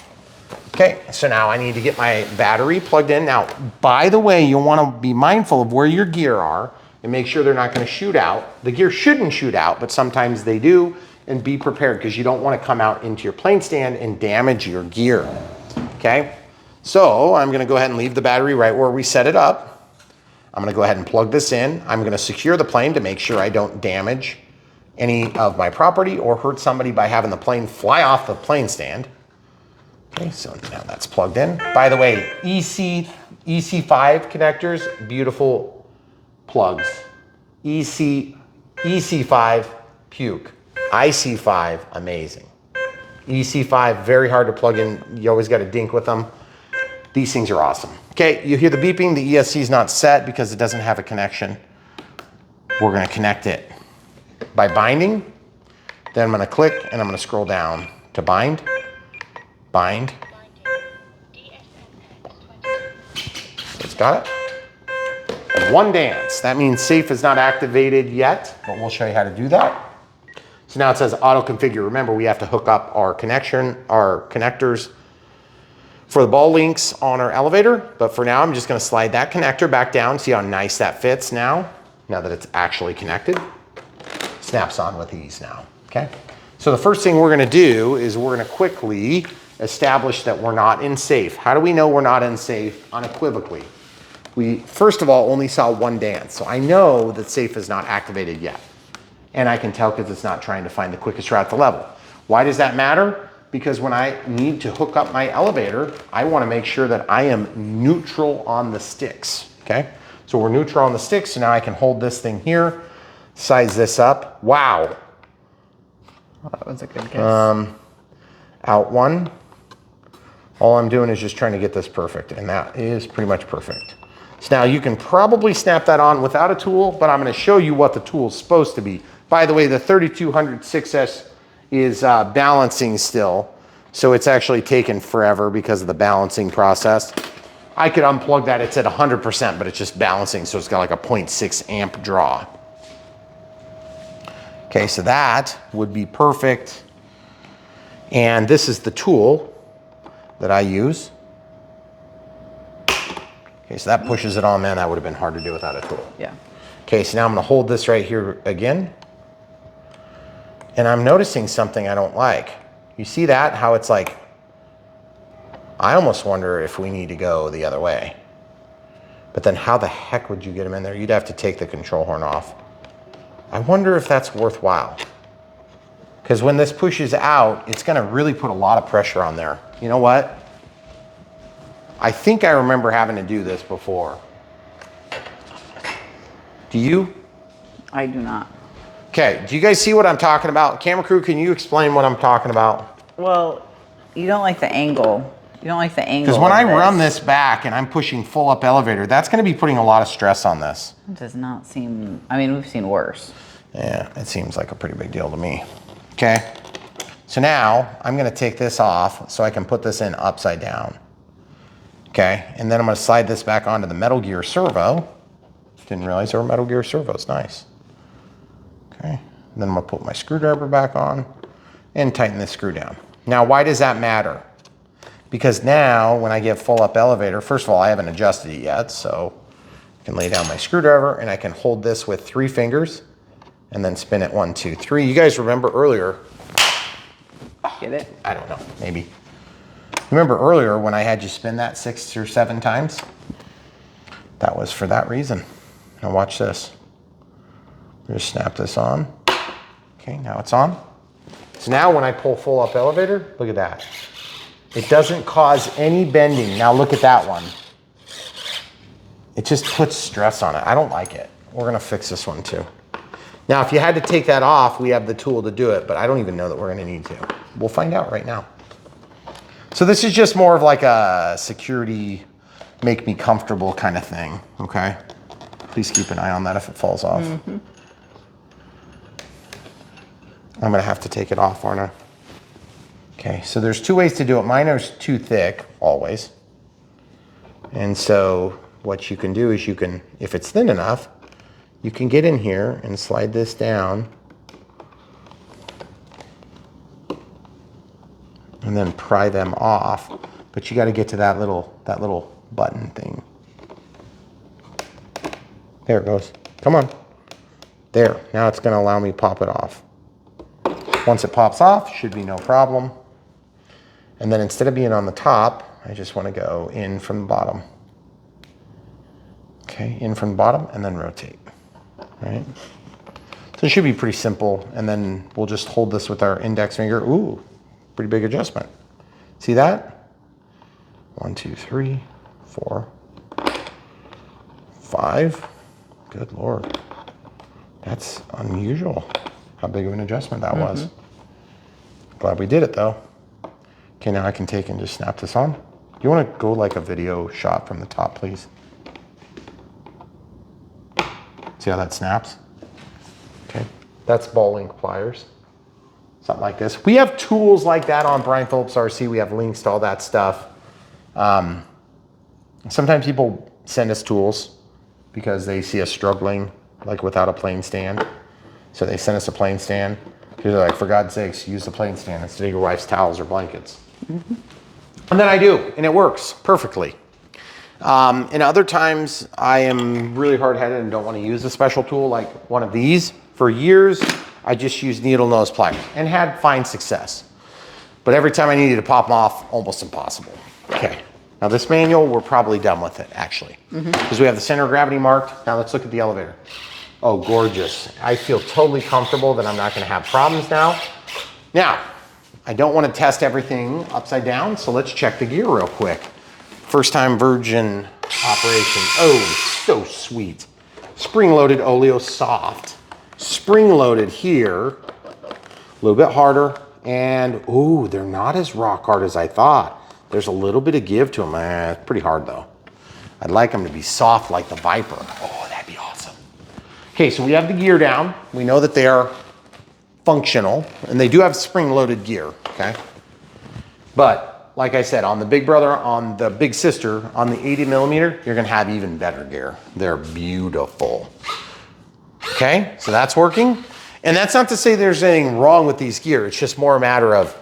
Okay, so now I need to get my battery plugged in. Now, by the way, you'll wanna be mindful of where your gear are and make sure they're not gonna shoot out. The gear shouldn't shoot out, but sometimes they do. And be prepared, because you don't want to come out into your plane stand and damage your gear, okay? So I'm gonna go ahead and leave the battery right where we set it up. I'm gonna go ahead and plug this in. I'm gonna secure the plane to make sure I don't damage any of my property or hurt somebody by having the plane fly off the plane stand. Okay, so now that's plugged in. By the way, EC5 connectors, beautiful plugs. EC5, puke. IC5, amazing. EC5, very hard to plug in. You always got to dink with them. These things are awesome. Okay, you hear the beeping. The ESC is not set because it doesn't have a connection. We're going to connect it by binding. Then I'm going to click and I'm going to scroll down to bind. Bind. It's got it. And 1 dance. That means safe is not activated yet, but we'll show you how to do that. So now it says auto configure. Remember, we have to hook up our connectors for the ball links on our elevator. But for now, I'm just gonna slide that connector back down. See how nice that fits now that it's actually connected. Snaps on with ease now, okay? So the first thing we're gonna do is we're gonna quickly establish that we're not in safe. How do we know we're not in safe unequivocally? We, first of all, only saw 1 dance. So I know that safe is not activated yet. And I can tell because it's not trying to find the quickest route to level. Why does that matter? Because when I need to hook up my elevator, I want to make sure that I am neutral on the sticks, okay? So we're neutral on the sticks, so now I can hold this thing here, size this up. Wow. Well, that was a good guess. Out 1. All I'm doing is just trying to get this perfect, and that is pretty much perfect. So now you can probably snap that on without a tool, but I'm going to show you what the tool is supposed to be. By the way, the 3200 6S is balancing still, so it's actually taken forever because of the balancing process. I could unplug that, it's at 100%, but it's just balancing, so it's got like a 0.6 amp draw. Okay, so that would be perfect. And this is the tool that I use. Okay, so that pushes it on. Man, that would have been hard to do without a tool. Yeah. Okay, so now I'm gonna hold this right here again. And I'm noticing something I don't like. You see that? How it's like, I almost wonder if we need to go the other way. But then how the heck would you get them in there? You'd have to take the control horn off. I wonder if that's worthwhile. Because when this pushes out, it's gonna really put a lot of pressure on there. You know what? I think I remember having to do this before. Do you? I do not. Okay, do you guys see what I'm talking about? Camera crew, can you explain what I'm talking about? Well, you don't like the angle. You don't like the angle. Because when I run this back and I'm pushing full up elevator, that's gonna be putting a lot of stress on this. It does not seem, I mean, we've seen worse. Yeah, it seems like a pretty big deal to me. Okay, so now I'm gonna take this off so I can put this in upside down. Okay, and then I'm gonna slide this back onto the Metal Gear servo. Didn't realize there were Metal Gear servos, nice. Okay, and then I'm gonna put my screwdriver back on and tighten this screw down. Now, why does that matter? Because now when I get full up elevator, first of all, I haven't adjusted it yet, so I can lay down my screwdriver and I can hold this with 3 fingers and then spin it 1, 2, 3. You guys remember earlier? Get it? I don't know, maybe. Remember earlier when I had you spin that 6 or 7 times? That was for that reason. Now watch this. Just snap this on. Okay, now it's on. So now when I pull full up elevator, look at that. It doesn't cause any bending. Now look at that one. It just puts stress on it. I don't like it. We're gonna fix this one too. Now, if you had to take that off, we have the tool to do it, but I don't even know that we're gonna need to. We'll find out right now. So this is just more of like a security, make me comfortable kind of thing, okay? Please keep an eye on that if it falls off. Mm-hmm. I'm gonna have to take it off, aren't I? Okay, so there's 2 ways to do it. Mine are too thick, always. And so what you can do is you can, if it's thin enough, you can get in here and slide this down and then pry them off. But you got to get to that little button thing. There it goes. Come on. There. Now it's going to allow me to pop it off. Once it pops off, should be no problem. And then instead of being on the top, I just want to go in from the bottom. Okay, in from the bottom and then rotate. Right? So it should be pretty simple. And then we'll just hold this with our index finger. Ooh, pretty big adjustment. See that? 1, 2, 3, 4, 5. Good Lord. That's unusual how big of an adjustment that was. Glad we did it though. Okay, now I can take and just snap this on. Do you want to go like a video shot from the top, please? See how that snaps? Okay, that's ball link pliers. Something like this. We have tools like that on Brian Phillips RC. We have links to all that stuff. Sometimes people send us tools because they see us struggling, like without a plane stand. So they send us a plane stand. They're like, for God's sakes, use the plane stand instead of your wife's towels or blankets. And then I do, and it works perfectly. And other times I am really hard-headed and don't want to use a special tool like one of these. For years, I just used needle nose pliers and had fine success. But every time I needed to pop them off, almost impossible. Okay, now this manual, we're probably done with it actually. Because we have the center of gravity marked. Now let's look at the elevator. Oh, gorgeous. I feel totally comfortable that I'm not gonna have problems now. Now, I don't wanna test everything upside down, so let's check the gear real quick. First time Virgin operation. Oh, so sweet. Spring-loaded oleo soft. Spring-loaded here, a little bit harder, and ooh, they're not as rock hard as I thought. There's a little bit of give to them. It's pretty hard though. I'd like them to be soft like the Viper. Oh, that'd be awesome. Okay, so we have the gear down. We know that they are functional, and they do have spring-loaded gear, okay? But like I said, on the Big Brother, on the Big Sister, on the 80mm, you're gonna have even better gear. They're beautiful. Okay, so that's working. And that's not to say there's anything wrong with these gear. It's just more a matter of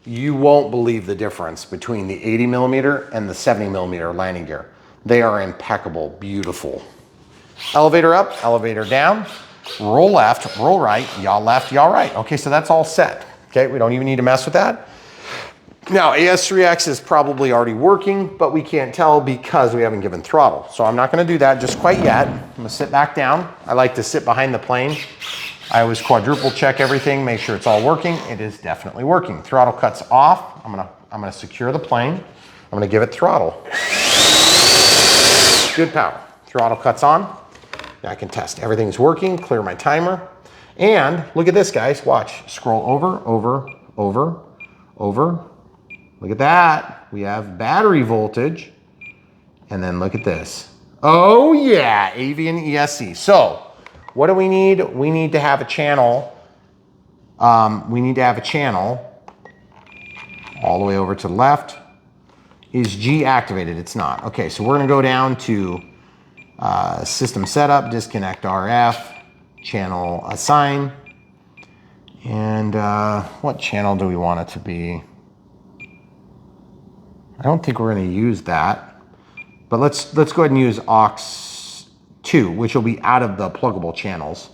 you won't believe the difference between the 80mm and the 70mm landing gear. They are impeccable, beautiful. Elevator up, elevator down, roll left, roll right, yaw left, yaw right. Okay, so that's all set. Okay, we don't even need to mess with that. Now, AS3X is probably already working, but we can't tell because we haven't given throttle. So I'm not gonna do that just quite yet. I'm gonna sit back down. I like to sit behind the plane I always quadruple check everything, make sure it's all working. It is definitely working. Throttle cuts off. I'm gonna secure the plane. I'm gonna give it throttle. Good power. Throttle cuts on. Now I can test everything's working, clear my timer. And look at this, guys, watch. Scroll over, over, over, over. Look at that. We have battery voltage. And then look at this. Oh yeah, Avian ESC. So what do we need? We need to have a channel. We need to have a channel all the way over to the left. Is G activated? It's not. Okay, so we're gonna go down to system setup, disconnect RF, channel assign. And what channel do we want it to be? I don't think we're gonna use that. But let's go ahead and use aux 2, which will be out of the pluggable channels.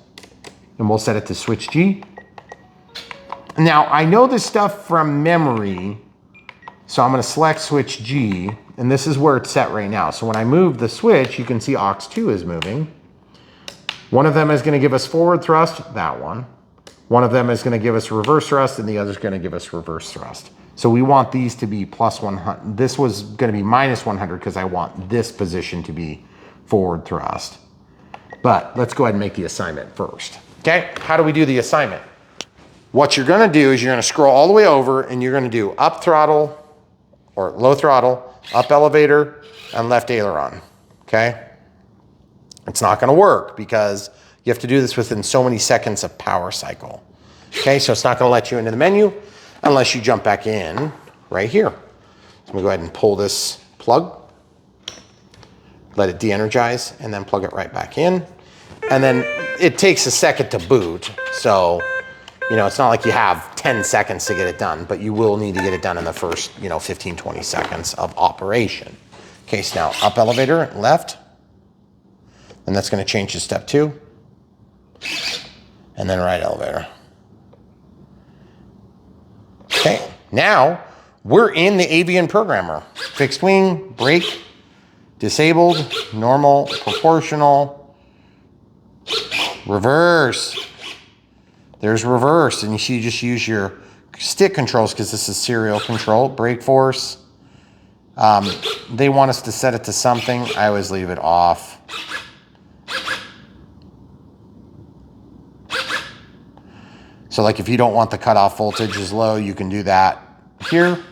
And we'll set it to switch G. Now, I know this stuff from memory, so I'm gonna select switch G, and this is where it's set right now. So when I move the switch, you can see aux 2 is moving. One of them is gonna give us forward thrust, that one. One of them is gonna give us reverse thrust, and the other is gonna give us reverse thrust. So we want these to be plus 100. This was gonna be minus 100 because I want this position to be forward thrust. But let's go ahead and make the assignment first. Okay, how do we do the assignment? What you're gonna do is you're gonna scroll all the way over and you're gonna do up throttle or low throttle, up elevator, and left aileron, okay? It's not gonna work because you have to do this within so many seconds of power cycle. Okay, so it's not gonna let you into the menu unless you jump back in right here. So I'm gonna go ahead and pull this plug, let it de-energize, and then plug it right back in. And then it takes a second to boot. So, you know, it's not like you have 10 seconds to get it done, but you will need to get it done in the first, 15, 20 seconds of operation. Okay, so now up elevator, left, and that's gonna change to step 2. And then right elevator. Okay, now we're in the Avian programmer. Fixed wing, brake, disabled, normal, proportional, reverse. There's reverse, and you see you just use your stick controls because this is serial control. Brake force. They want us to set it to something. I always leave it off. So like if you don't want the cutoff voltage as low, you can do that here.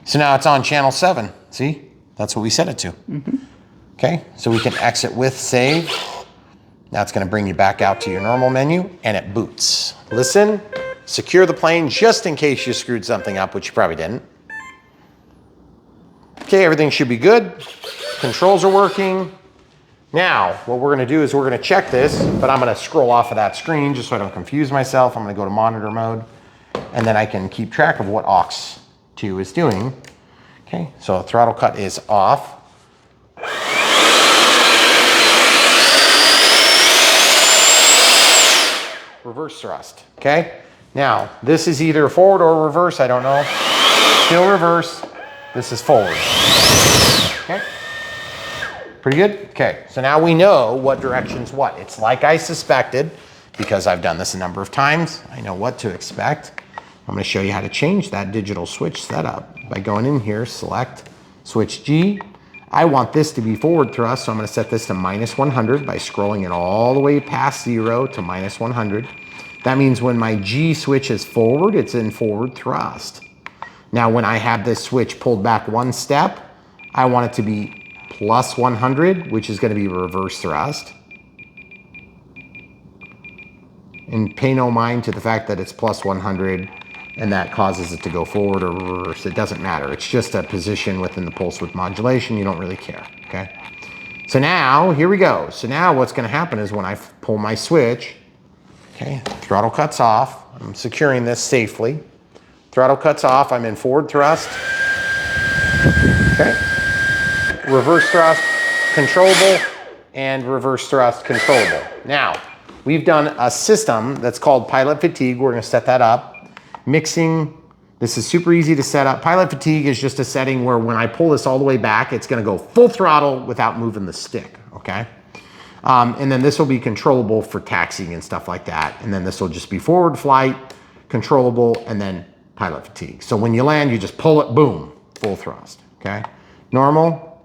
So now it's on channel 7. See, that's what we set it to. Okay, so we can exit with save. Now it's gonna bring you back out to your normal menu and it boots. Listen, secure the plane just in case you screwed something up, which you probably didn't. Okay, everything should be good. Controls are working. Now, what we're gonna do is we're gonna check this, but I'm gonna scroll off of that screen just so I don't confuse myself. I'm gonna go to monitor mode, and then I can keep track of what aux 2 is doing. Okay, so throttle cut is off. Reverse thrust, okay? Now, this is either forward or reverse, I don't know. Still reverse. This is forward. Okay. Pretty good? Okay, so now we know what direction's what. It's like I suspected, because I've done this a number of times. I know what to expect. I'm gonna show you how to change that digital switch setup by going in here, select switch G. I want this to be forward thrust, so I'm gonna set this to minus 100 by scrolling it all the way past 0 to minus 100. That means when my G switch is forward, it's in forward thrust. Now, when I have this switch pulled back one step, I want it to be plus 100, which is gonna be reverse thrust. And pay no mind to the fact that it's plus 100 and that causes it to go forward or reverse. It doesn't matter. It's just a position within the pulse width modulation. You don't really care, okay? So now, here we go. So now what's gonna happen is when I pull my switch, okay, throttle cuts off. I'm securing this safely. Throttle cuts off, I'm in forward thrust. Okay. Reverse thrust, controllable, and reverse thrust, controllable. Now, we've done a system that's called pilot fatigue. We're gonna set that up. Mixing This is super easy to set up. Pilot fatigue is just a setting where when I pull this all the way back, it's gonna go full throttle without moving the stick, okay? And then this will be controllable for taxiing and stuff like that. And then this will just be forward flight, controllable, and then pilot fatigue. So when you land, you just pull it, boom, full thrust, okay? Normal.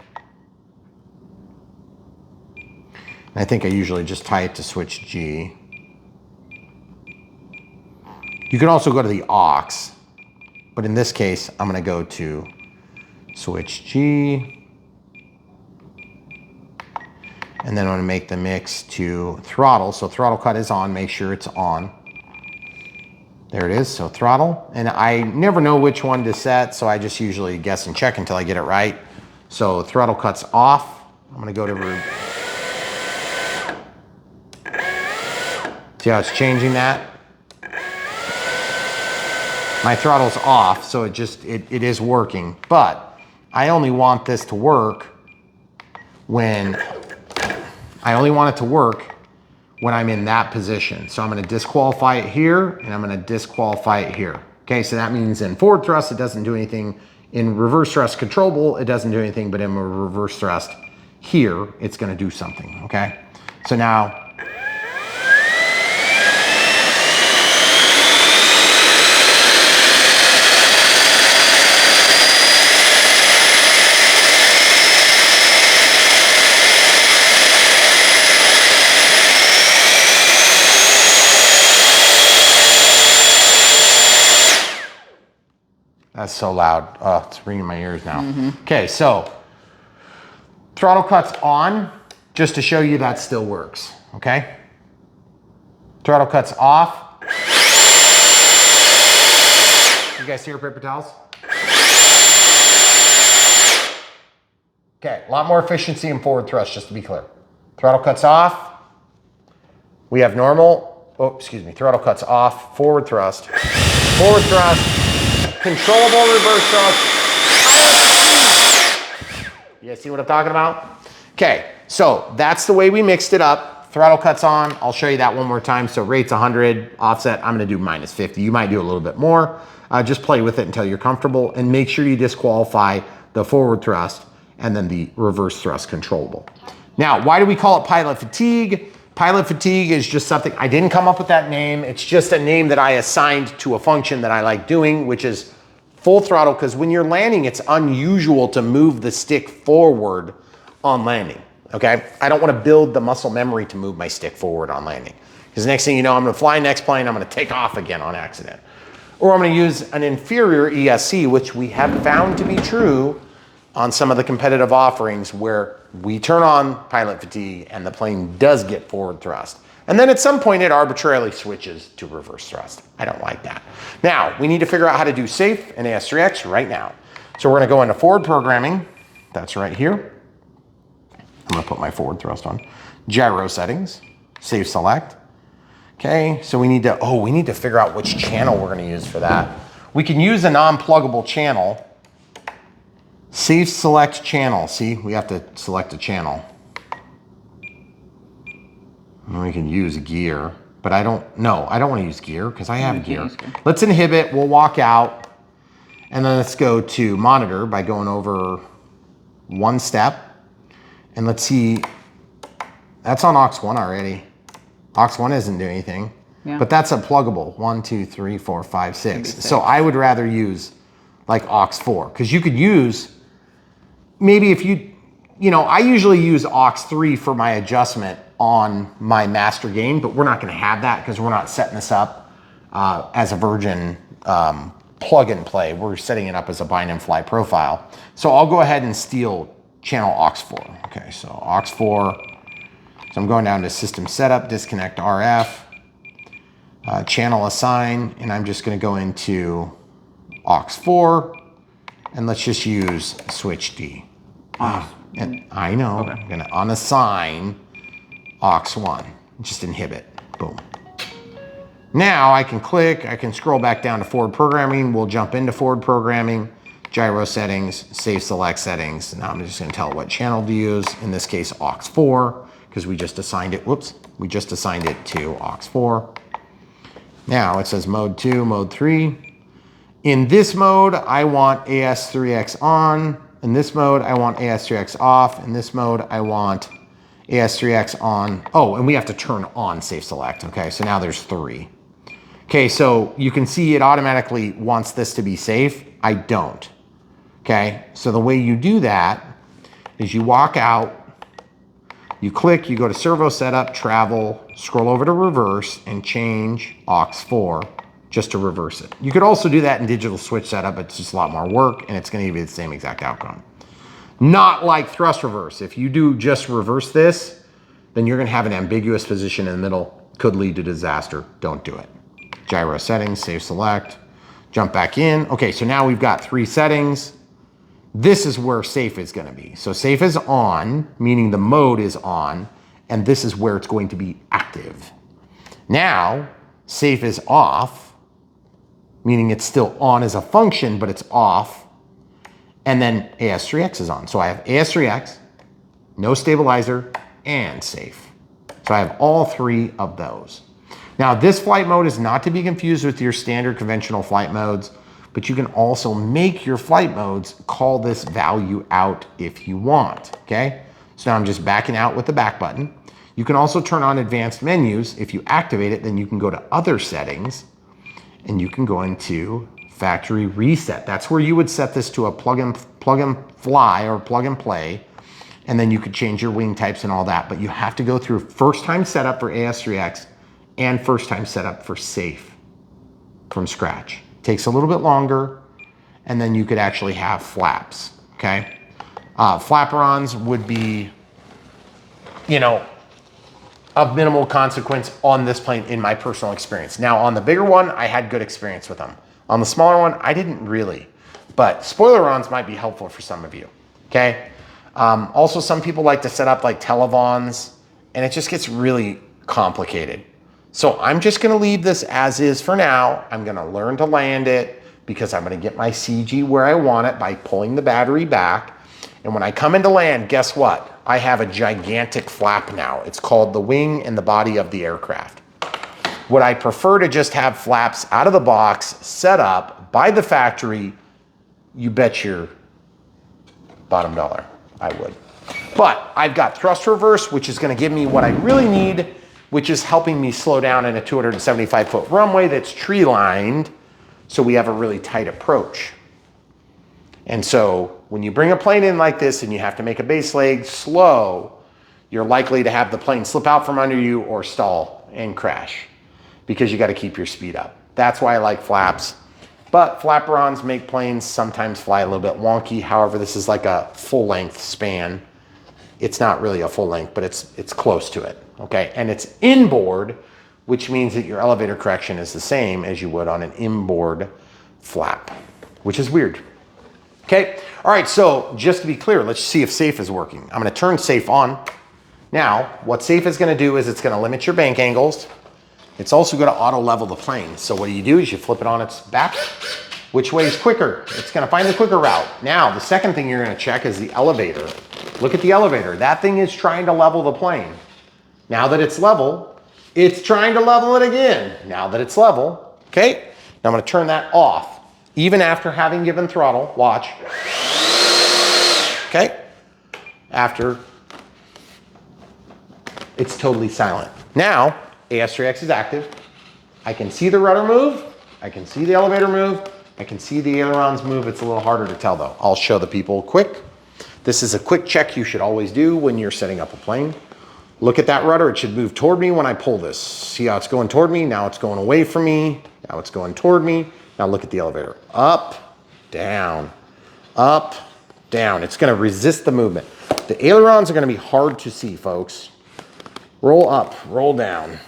I think I usually just tie it to switch G. You can also go to the aux, but in this case, I'm gonna go to switch G. And then I'm gonna make the mix to throttle. So throttle cut is on, make sure it's on. There it is, so throttle. And I never know which one to set, so I just usually guess and check until I get it right. So throttle cut's off. I'm gonna go to see how it's changing that? My throttle's off, so it is working. But I only want this to work when I'm in that position. So I'm gonna disqualify it here, and I'm gonna disqualify it here. Okay, so that means in forward thrust, it doesn't do anything. In reverse thrust controllable, it doesn't do anything, but in a reverse thrust here, it's gonna do something, okay? So now, that's so loud. Oh, it's ringing my ears now. Okay, so throttle cut's on, just to show you that still works, okay? Throttle cut's off. You guys hear paper towels? Okay, a lot more efficiency in forward thrust, just to be clear. Throttle cut's off. We have normal, oh, excuse me, throttle cut's off, forward thrust, controllable reverse thrust. You guys see what I'm talking about? Okay, so that's the way we mixed it up. Throttle cuts on, I'll show you that one more time. So rate's 100, offset, I'm gonna do -50. You might do a little bit more. Just play with it until you're comfortable, and make sure you disqualify the forward thrust and then the reverse thrust controllable. Now, why do we call it pilot fatigue? Pilot fatigue is just something, I didn't come up with that name. It's just a name that I assigned to a function that I like doing, which is full throttle, because when you're landing, it's unusual to move the stick forward on landing, okay? I don't want to build the muscle memory to move my stick forward on landing, because next thing you know, I'm going to fly next plane, I'm going to take off again on accident. Or I'm going to use an inferior ESC, which we have found to be true on some of the competitive offerings where we turn on pilot fatigue and the plane does get forward thrust. And then at some point it arbitrarily switches to reverse thrust. I don't like that. Now, we need to figure out how to do safe and AS3X right now. So we're gonna go into forward programming. That's right here. I'm gonna put my forward thrust on. Gyro settings, safe select. Okay, so we need to figure out which channel we're gonna use for that. We can use a non-pluggable channel. Safe select channel. See, we have to select a channel. And we can use gear, but I don't want to use gear because I have gear. Let's inhibit, we'll walk out, and then let's go to monitor by going over one step. And let's see, that's on aux 1 already. Aux 1 isn't doing anything, but that's a pluggable. 1, 2, 3, 4, 5, 6. So I would rather use like aux 4, because you could use, maybe if I usually use aux 3 for my adjustment on my master gain, but we're not gonna have that because we're not setting this up as a Virgin plug and play. We're setting it up as a bind and fly profile. So I'll go ahead and steal channel aux 4. Okay, so aux 4. So I'm going down to system setup, disconnect RF, channel assign, and I'm just gonna go into aux 4, and let's just use switch D. And I know, okay. I'm gonna unassign aux 1, just inhibit, boom. Now I can click, I can scroll back down to forward programming. We'll jump into forward programming, gyro settings, safe select settings. Now I'm just gonna tell it what channel to use. In this case, aux 4, because we just assigned it, we just assigned it to aux 4. Now it says mode 2, mode 3, In this mode, I want AS3X on. In this mode, I want AS3X off. In this mode, I want AS3X on. Oh, and we have to turn on safe select. Okay, so now there's 3. Okay, so you can see it automatically wants this to be safe. I don't. Okay, so the way you do that is you walk out, you click, you go to servo setup, travel, scroll over to reverse, and change aux4 just to reverse it. You could also do that in digital switch setup, but it's just a lot more work, and it's gonna give you the same exact outcome. Not like thrust reverse. If you do just reverse this, then you're gonna have an ambiguous position in the middle, could lead to disaster. Don't do it. Gyro settings, safe select, jump back in. Okay, so now we've got 3 settings. This is where safe is gonna be. So safe is on, meaning the mode is on, and this is where it's going to be active. Now, safe is off, meaning it's still on as a function, but it's off. And then AS3X is on. So I have AS3X, no stabilizer, and safe. So I have all 3 of those. Now, this flight mode is not to be confused with your standard conventional flight modes, but you can also make your flight modes call this value out if you want, okay? So now I'm just backing out with the back button. You can also turn on advanced menus. If you activate it, then you can go to other settings and you can go into factory reset. That's where you would set this to a plug and fly or plug and play, and then you could change your wing types and all that, but you have to go through first time setup for AS3X and first time setup for safe from scratch. Takes a little bit longer, and then you could actually have flaps, okay? Flaperons would be, you know, of minimal consequence on this plane in my personal experience. Now on the bigger one, I had good experience with them. On the smaller one, I didn't really, but spoilerons might be helpful for some of you, okay? Also, some people like to set up like televons, and it just gets really complicated. So I'm just gonna leave this as is for now. I'm gonna learn to land it because I'm gonna get my CG where I want it by pulling the battery back. And when I come into land, guess what? I have a gigantic flap now. It's called the wing and the body of the aircraft. Would I prefer to just have flaps out of the box, set up by the factory? You bet your bottom dollar I would. But I've got thrust reverse, which is gonna give me what I really need, which is helping me slow down in a 275-foot runway that's tree lined, so we have a really tight approach. And so when you bring a plane in like this and you have to make a base leg slow, you're likely to have the plane slip out from under you or stall and crash because you got to keep your speed up. That's why I like flaps. But flaperons make planes sometimes fly a little bit wonky. However, this is like a full length span. It's not really a full length, but it's close to it, okay? And it's inboard, which means that your elevator correction is the same as you would on an inboard flap, which is weird. Okay, all right, so just to be clear, let's see if safe is working. I'm gonna turn safe on. Now, what safe is gonna do is it's gonna limit your bank angles. It's also gonna auto level the plane. So what do? Is you flip it on its back. Which way is quicker? It's gonna find the quicker route. Now, the second thing you're gonna check is the elevator. Look at the elevator. That thing is trying to level the plane. Now that it's level, it's trying to level it again. Now that it's level, okay? Now I'm gonna turn that off. Even after having given throttle, watch. Okay? After, it's totally silent. Now, AS3X is active. I can see the rudder move. I can see the elevator move. I can see the ailerons move. It's a little harder to tell though. I'll show the people quick. This is a quick check you should always do when you're setting up a plane. Look at that rudder. It should move toward me when I pull this. See how it's going toward me? Now it's going away from me. Now it's going toward me. Now look at the elevator. Up, down, up, down. It's gonna resist the movement. The ailerons are gonna be hard to see, folks. Roll up, roll down,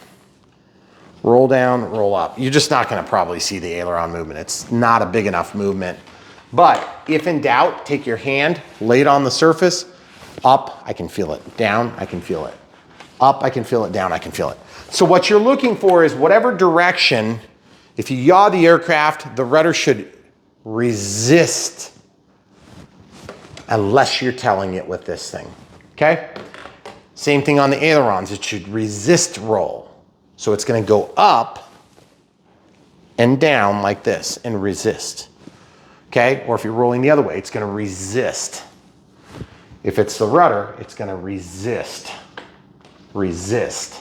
roll down, roll up. You're just not gonna probably see the aileron movement. It's not a big enough movement. But if in doubt, take your hand, lay it on the surface. Up, I can feel it. Down, I can feel it. Up, I can feel it. Down, I can feel it. So what you're looking for is whatever direction. If you yaw the aircraft, the rudder should resist unless you're telling it with this thing, okay? Same thing on the ailerons. It should resist roll. So it's gonna go up and down like this and resist. Okay? Or if you're rolling the other way, it's gonna resist. If it's the rudder, it's gonna resist, resist,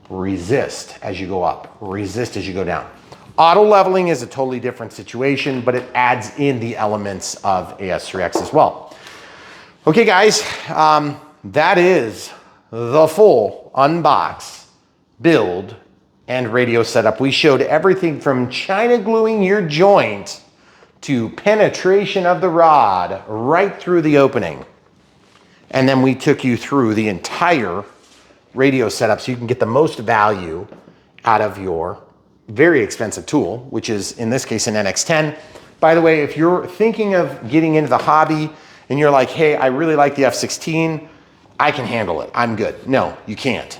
resist as you go up, resist as you go down. Auto leveling is a totally different situation, but it adds in the elements of AS3X as well. Okay guys, that is the full unbox, build, and radio setup. We showed everything from China gluing your joint to penetration of the rod right through the opening. And then we took you through the entire radio setup so you can get the most value out of your very expensive tool, which is in this case an NX10. By the way, if you're thinking of getting into the hobby and you're like, hey, I really like the F-16, I can handle it, I'm good. No, you can't.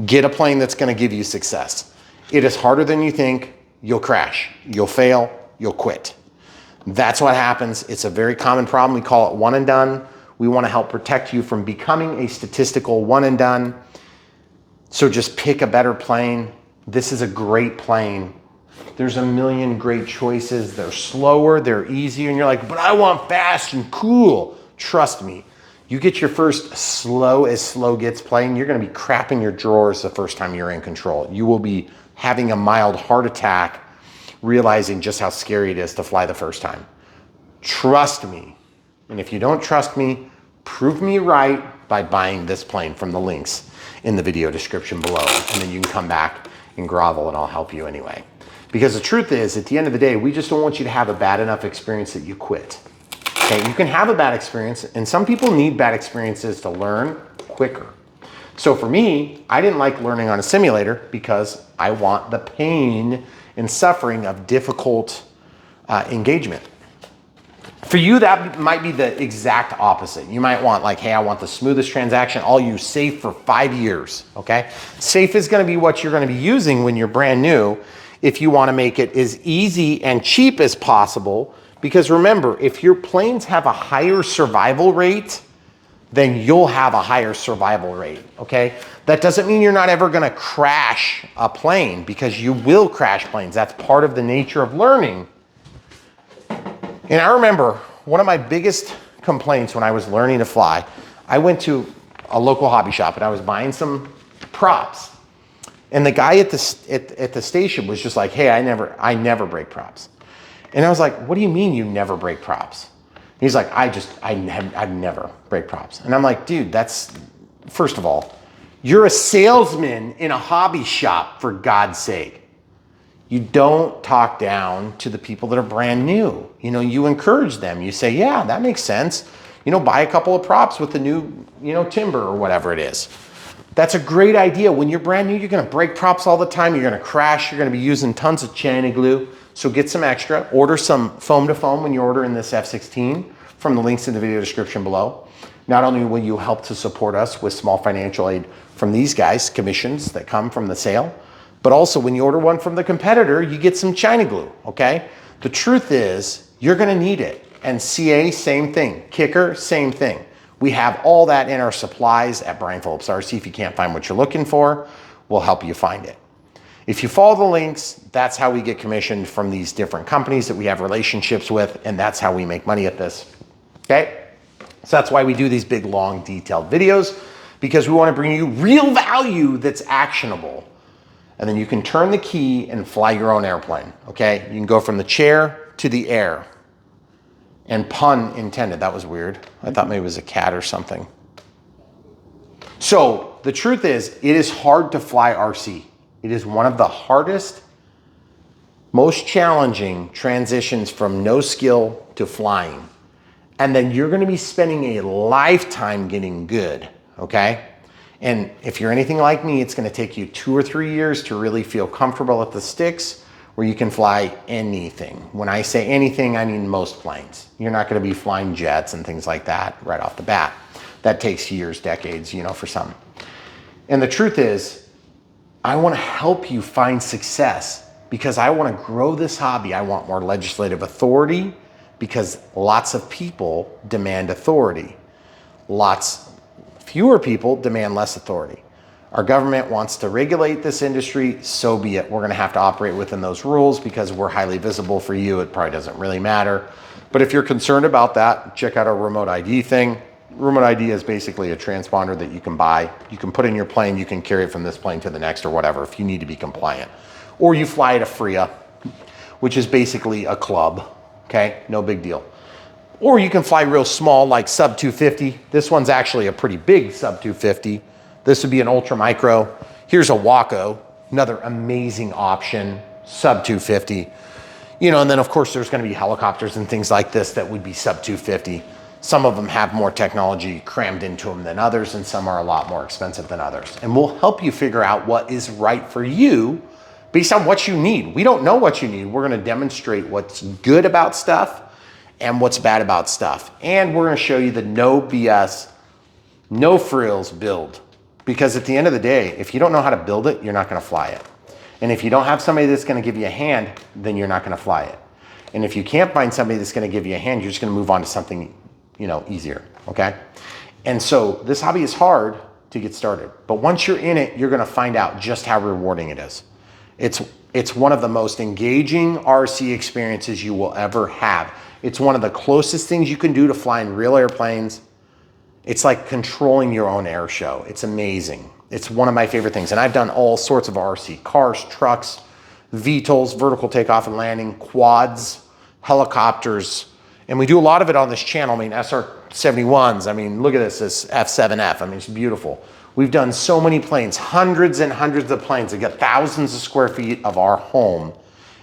Get a plane that's gonna give you success. It is harder than you think. You'll crash, you'll fail, you'll quit. That's what happens. It's a very common problem. We call it one and done. We want to help protect you from becoming a statistical one and done. So just pick a better plane. This is a great plane. There's a million great choices. They're slower, they're easier, and you're like, but I want fast and cool. Trust me, you get your first slow as slow gets plane, you're gonna be crapping your drawers the first time you're in control. You will be having a mild heart attack, realizing just how scary it is to fly the first time. Trust me. And if you don't trust me, prove me right by buying this plane from the links in the video description below. And then you can come back and grovel and I'll help you anyway. Because the truth is, at the end of the day, we just don't want you to have a bad enough experience that you quit. Okay, you can have a bad experience, and some people need bad experiences to learn quicker. So for me, I didn't like learning on a simulator because I want the pain and suffering of difficult engagement. For you, that might be the exact opposite. You might want like, hey, I want the smoothest transaction. I'll use safe for 5 years, okay? Safe is gonna be what you're gonna be using when you're brand new if you wanna make it as easy and cheap as possible. Because remember, if your planes have a higher survival rate, then you'll have a higher survival rate, okay? That doesn't mean you're not ever gonna crash a plane, because you will crash planes. That's part of the nature of learning. And I remember one of my biggest complaints when I was learning to fly, I went to a local hobby shop and I was buying some props. And the guy at the station was just like, hey, I never break props. And I was like, what do you mean you never break props? And he's like, I never break props. And I'm like, dude, that's, first of all, you're a salesman in a hobby shop, for God's sake. You don't talk down to the people that are brand new. You know, you encourage them. You say, yeah, that makes sense. You know, buy a couple of props with the new, you know, timber or whatever it is. That's a great idea. When you're brand new, you're gonna break props all the time. You're gonna crash. You're gonna be using tons of China glue. So get some extra. Order some foam to foam when you order in this F-16 from the links in the video description below. Not only will you help to support us with small financial aid from these guys, commissions that come from the sale, but also when you order one from the competitor, you get some China glue, okay? The truth is, you're gonna need it. And CA, same thing. Kicker, same thing. We have all that in our supplies at Brian Phillips RC. If you can't find what you're looking for, we'll help you find it. If you follow the links, that's how we get commissioned from these different companies that we have relationships with, and that's how we make money at this, okay? So that's why we do these big, long, detailed videos, because we wanna bring you real value that's actionable. And then you can turn the key and fly your own airplane, okay? You can go from the chair to the air. And pun intended, that was weird. I thought maybe it was a cat or something. So the truth is, it is hard to fly RC. It is one of the hardest, most challenging transitions from no skill to flying. And then you're gonna be spending a lifetime getting good, okay? And if you're anything like me, it's gonna take you 2 or 3 years to really feel comfortable at the sticks where you can fly anything. When I say anything, I mean most planes. You're not gonna be flying jets and things like that right off the bat. That takes years, decades, you know, for some. And the truth is, I wanna help you find success because I wanna grow this hobby. I want more legislative authority because lots of people demand authority. Fewer people demand less authority. Our government wants to regulate this industry, so be it. We're gonna have to operate within those rules because we're highly visible. For you, it probably doesn't really matter. But if you're concerned about that, check out our remote ID thing. Remote ID is basically a transponder that you can buy. You can put in your plane, you can carry it from this plane to the next or whatever if you need to be compliant. Or you fly at a FRIA, which is basically a club, okay? No big deal. Or you can fly real small like sub 250. This one's actually a pretty big sub 250. This would be an ultra micro. Here's a Waco, another amazing option, sub 250. You know, and then of course there's gonna be helicopters and things like this that would be sub 250. Some of them have more technology crammed into them than others, and some are a lot more expensive than others. And we'll help you figure out what is right for you based on what you need. We don't know what you need. We're gonna demonstrate what's good about stuff and what's bad about stuff. And we're gonna show you the no BS, no frills build. Because at the end of the day, if you don't know how to build it, you're not gonna fly it. And if you don't have somebody that's gonna give you a hand, then you're not gonna fly it. And if you can't find somebody that's gonna give you a hand, you're just gonna move on to something, you know, easier, okay? And so this hobby is hard to get started. But once you're in it, you're gonna find out just how rewarding it is. It's one of the most engaging RC experiences you will ever have. It's one of the closest things you can do to flying real airplanes. It's like controlling your own air show. It's amazing. It's one of my favorite things. And I've done all sorts of RC, cars, trucks, VTOLs, vertical takeoff and landing, quads, helicopters. And we do a lot of it on this channel. I mean, SR-71s, I mean, look at this F-7F. I mean, it's beautiful. We've done so many planes, hundreds and hundreds of planes. We've got thousands of square feet of our home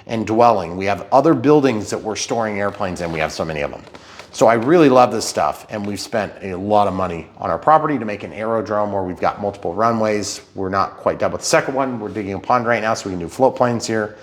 and dwelling. We have other buildings that we're storing airplanes in. We have so many of them. So I really love this stuff. And we've spent a lot of money on our property to make an aerodrome where we've got multiple runways. We're not quite done with the second one. We're digging a pond right now so we can do float planes here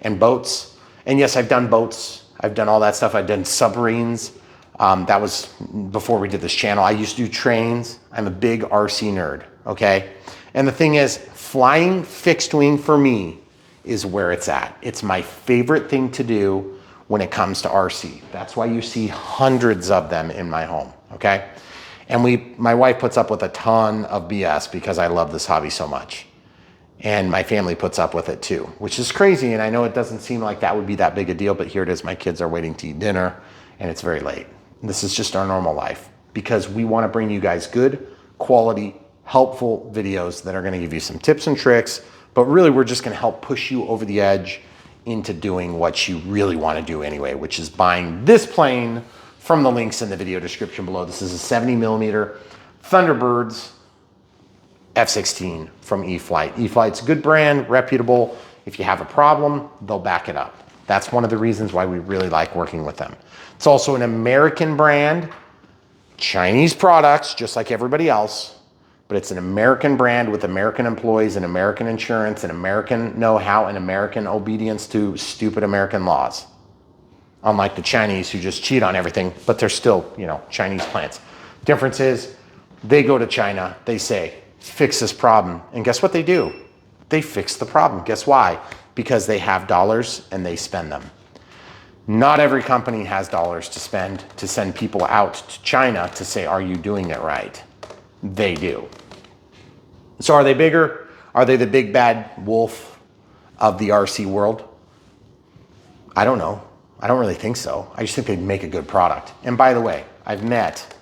and boats. And yes, I've done boats. I've done all that stuff. I've done submarines. That was before we did this channel. I used to do trains. I'm a big RC nerd, okay? And the thing is, flying fixed wing for me is where it's at. It's my favorite thing to do when it comes to RC. That's why you see hundreds of them in my home, okay? And my wife puts up with a ton of BS because I love this hobby so much. And my family puts up with it too, which is crazy. And I know it doesn't seem like that would be that big a deal, but here it is. My kids are waiting to eat dinner and it's very late. This is just our normal life because we want to bring you guys good, quality, helpful videos that are going to give you some tips and tricks, but really we're just going to help push you over the edge into doing what you really want to do anyway, which is buying this plane from the links in the video description below. This is a 70mm Thunderbirds F-16 from E-flite. E-flite's a good brand, reputable. If you have a problem, they'll back it up. That's one of the reasons why we really like working with them. It's also an American brand, Chinese products, just like everybody else, but it's an American brand with American employees and American insurance and American know-how and American obedience to stupid American laws. Unlike the Chinese who just cheat on everything, but they're still, you know, Chinese plants. Difference is they go to China, they say, fix this problem. And guess what they do? They fix the problem. Guess why? Because they have dollars and they spend them. Not every company has dollars to spend to send people out to China to say, are you doing it right? They do. So are they bigger? Are they the big bad wolf of the RC world? I don't know. I don't really think so. I just think they'd make a good product. And by the way, I've met,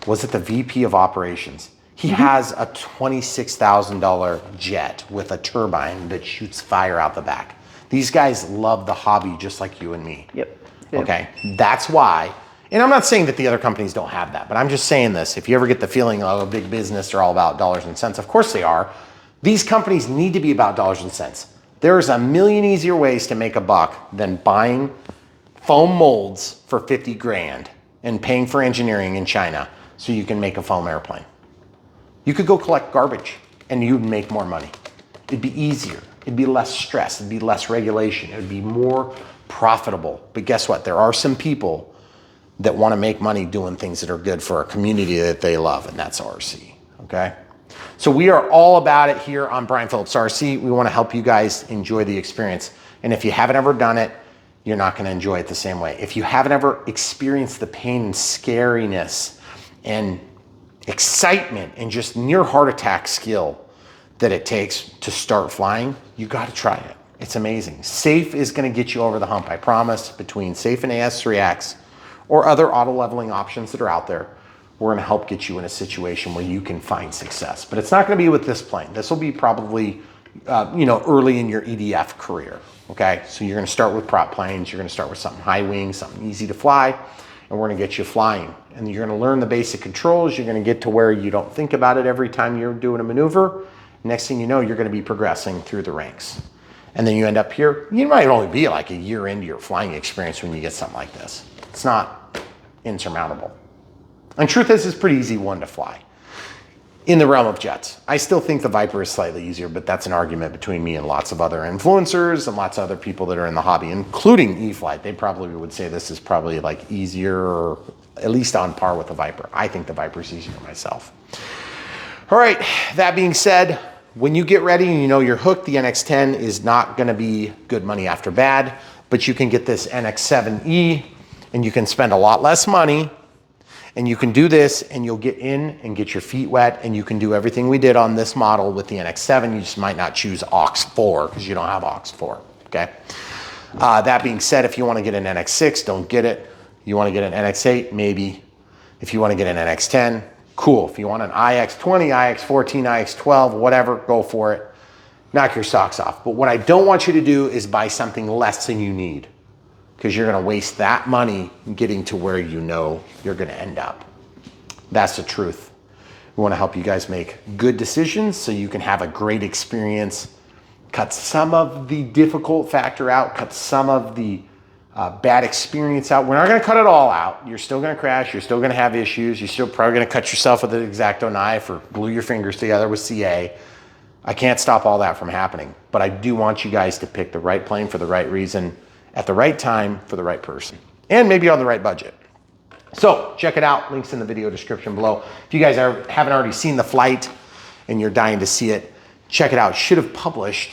was it the VP of operations? He has a $26,000 jet with a turbine that shoots fire out the back. These guys love the hobby just like you and me. Yep. Okay, that's why. And I'm not saying that the other companies don't have that, but I'm just saying this. If you ever get the feeling, oh, big business are all about dollars and cents, of course they are. These companies need to be about dollars and cents. There's a million easier ways to make a buck than buying foam molds for 50 grand and paying for engineering in China so you can make a foam airplane. You could go collect garbage and you'd make more money. It'd be easier. It'd be less stress. It'd be less regulation. It would be more profitable. But guess what? There are some people that want to make money doing things that are good for a community that they love, and that's RC, okay? So we are all about it here on Brian Phillips RC. We want to help you guys enjoy the experience. And if you haven't ever done it, you're not going to enjoy it the same way. If you haven't ever experienced the pain and scariness and excitement and just near heart attack skill that it takes to start flying, you got to try it. It's amazing. Safe is going to get you over the hump, I promise. Between Safe and AS3X or other auto leveling options that are out there, we're going to help get you in a situation where you can find success. But it's not going to be with this plane. This will be probably, early in your EDF career. Okay, so you're going to start with prop planes. You're going to start with something high wing, something easy to fly, and we're going to get you flying. And you're going to learn the basic controls. You're going to get to where you don't think about it every time you're doing a maneuver. Next thing you know, you're going to be progressing through the ranks. And then you end up here. You might only be like a year into your flying experience when you get something like this. It's not insurmountable. And truth is, it's a pretty easy one to fly. In the realm of jets, I still think the Viper is slightly easier, but that's an argument between me and lots of other influencers and lots of other people that are in the hobby, including E-flite. They probably would say this is probably like easier, or at least on par with the Viper. I think the Viper is easier myself. All right, that being said, when you get ready and you know you're hooked, the NX-10 is not gonna be good money after bad, but you can get this NX-7E and you can spend a lot less money. And you can do this and you'll get in and get your feet wet, and you can do everything we did on this model with the NX-7. You just might not choose AUX4 because you don't have AUX4, okay? That being said, if you want to get an NX-6, don't get it. You want to get an NX-8, maybe. If you want to get an NX-10, cool. If you want an IX-20, IX-14, IX-12, whatever, go for it. Knock your socks off. But what I don't want you to do is buy something less than you need, because you're going to waste that money getting to where you know you're going to end up. That's the truth. We want to help you guys make good decisions so you can have a great experience, cut some of the difficult factor out, cut some of the bad experience out. We're not going to cut it all out. You're still going to crash. You're still going to have issues. You're still probably going to cut yourself with an X-Acto knife or glue your fingers together with CA. I can't stop all that from happening, but I do want you guys to pick the right plane for the right reason, at the right time for the right person, and maybe on the right budget. So check it out. Links in the video description below. If you guys haven't already seen the flight and you're dying to see it, check it out. Should have published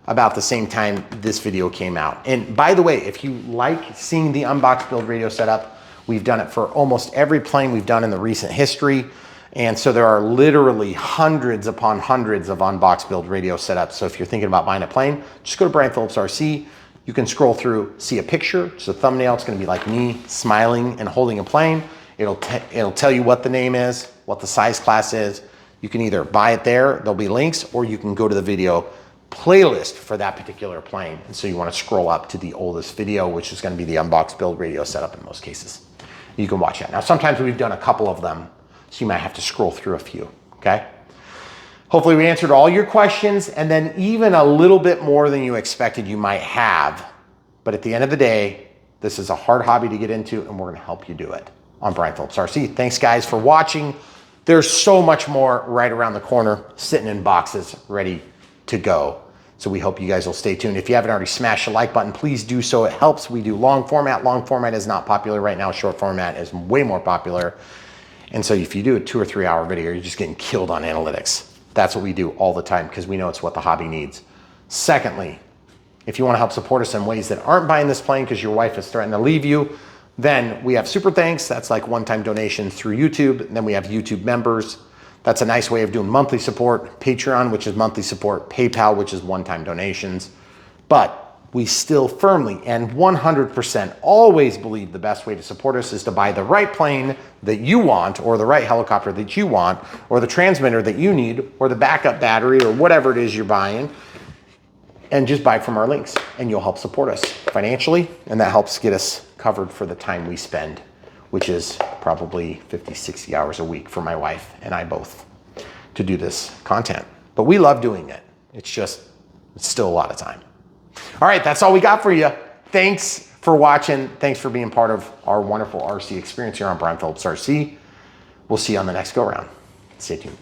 about the same time this video came out. And by the way, if you like seeing the Unbox build radio setup, we've done it for almost every plane we've done in the recent history. And so there are literally hundreds upon hundreds of Unbox build radio setups. So if you're thinking about buying a plane, just go to Brian Phillips RC. You can scroll through, see a picture. It's a thumbnail. It's going to be like me smiling and holding a plane. It'll tell you what the name is, what the size class is. You can either buy it there, there'll be links, or you can go to the video playlist for that particular plane. And so you want to scroll up to the oldest video, which is going to be the Unbox build radio setup in most cases. You can watch that. Now, sometimes we've done a couple of them, so you might have to scroll through a few, okay? Hopefully we answered all your questions, and then even a little bit more than you expected you might have. But at the end of the day, this is a hard hobby to get into, and we're going to help you do it on Brian Phillips RC. Thanks, guys, for watching. There's so much more right around the corner, sitting in boxes, ready to go. So we hope you guys will stay tuned. If you haven't already smashed the like button, please do so. It helps. We do long format. Long format is not popular right now. Short format is way more popular. And so if you do a 2 or 3 hour video, you're just getting killed on analytics. That's what we do all the time because we know it's what the hobby needs. Secondly, if you want to help support us in ways that aren't buying this plane because your wife is threatening to leave you, then we have super thanks. That's like one-time donation through YouTube. And then we have YouTube members. That's a nice way of doing monthly support. Patreon, which is monthly support. PayPal, which is one-time donations. But we still firmly and 100% always believe the best way to support us is to buy the right plane that you want, or the right helicopter that you want, or the transmitter that you need, or the backup battery, or whatever it is you're buying, and just buy from our links, and you'll help support us financially, and that helps get us covered for the time we spend, which is probably 50, 60 hours a week for my wife and I both to do this content. But we love doing it. It's still a lot of time. All right, that's all we got for you. Thanks for watching. Thanks for being part of our wonderful RC experience here on Brian Phillips RC. We'll see you on the next go round. Stay tuned.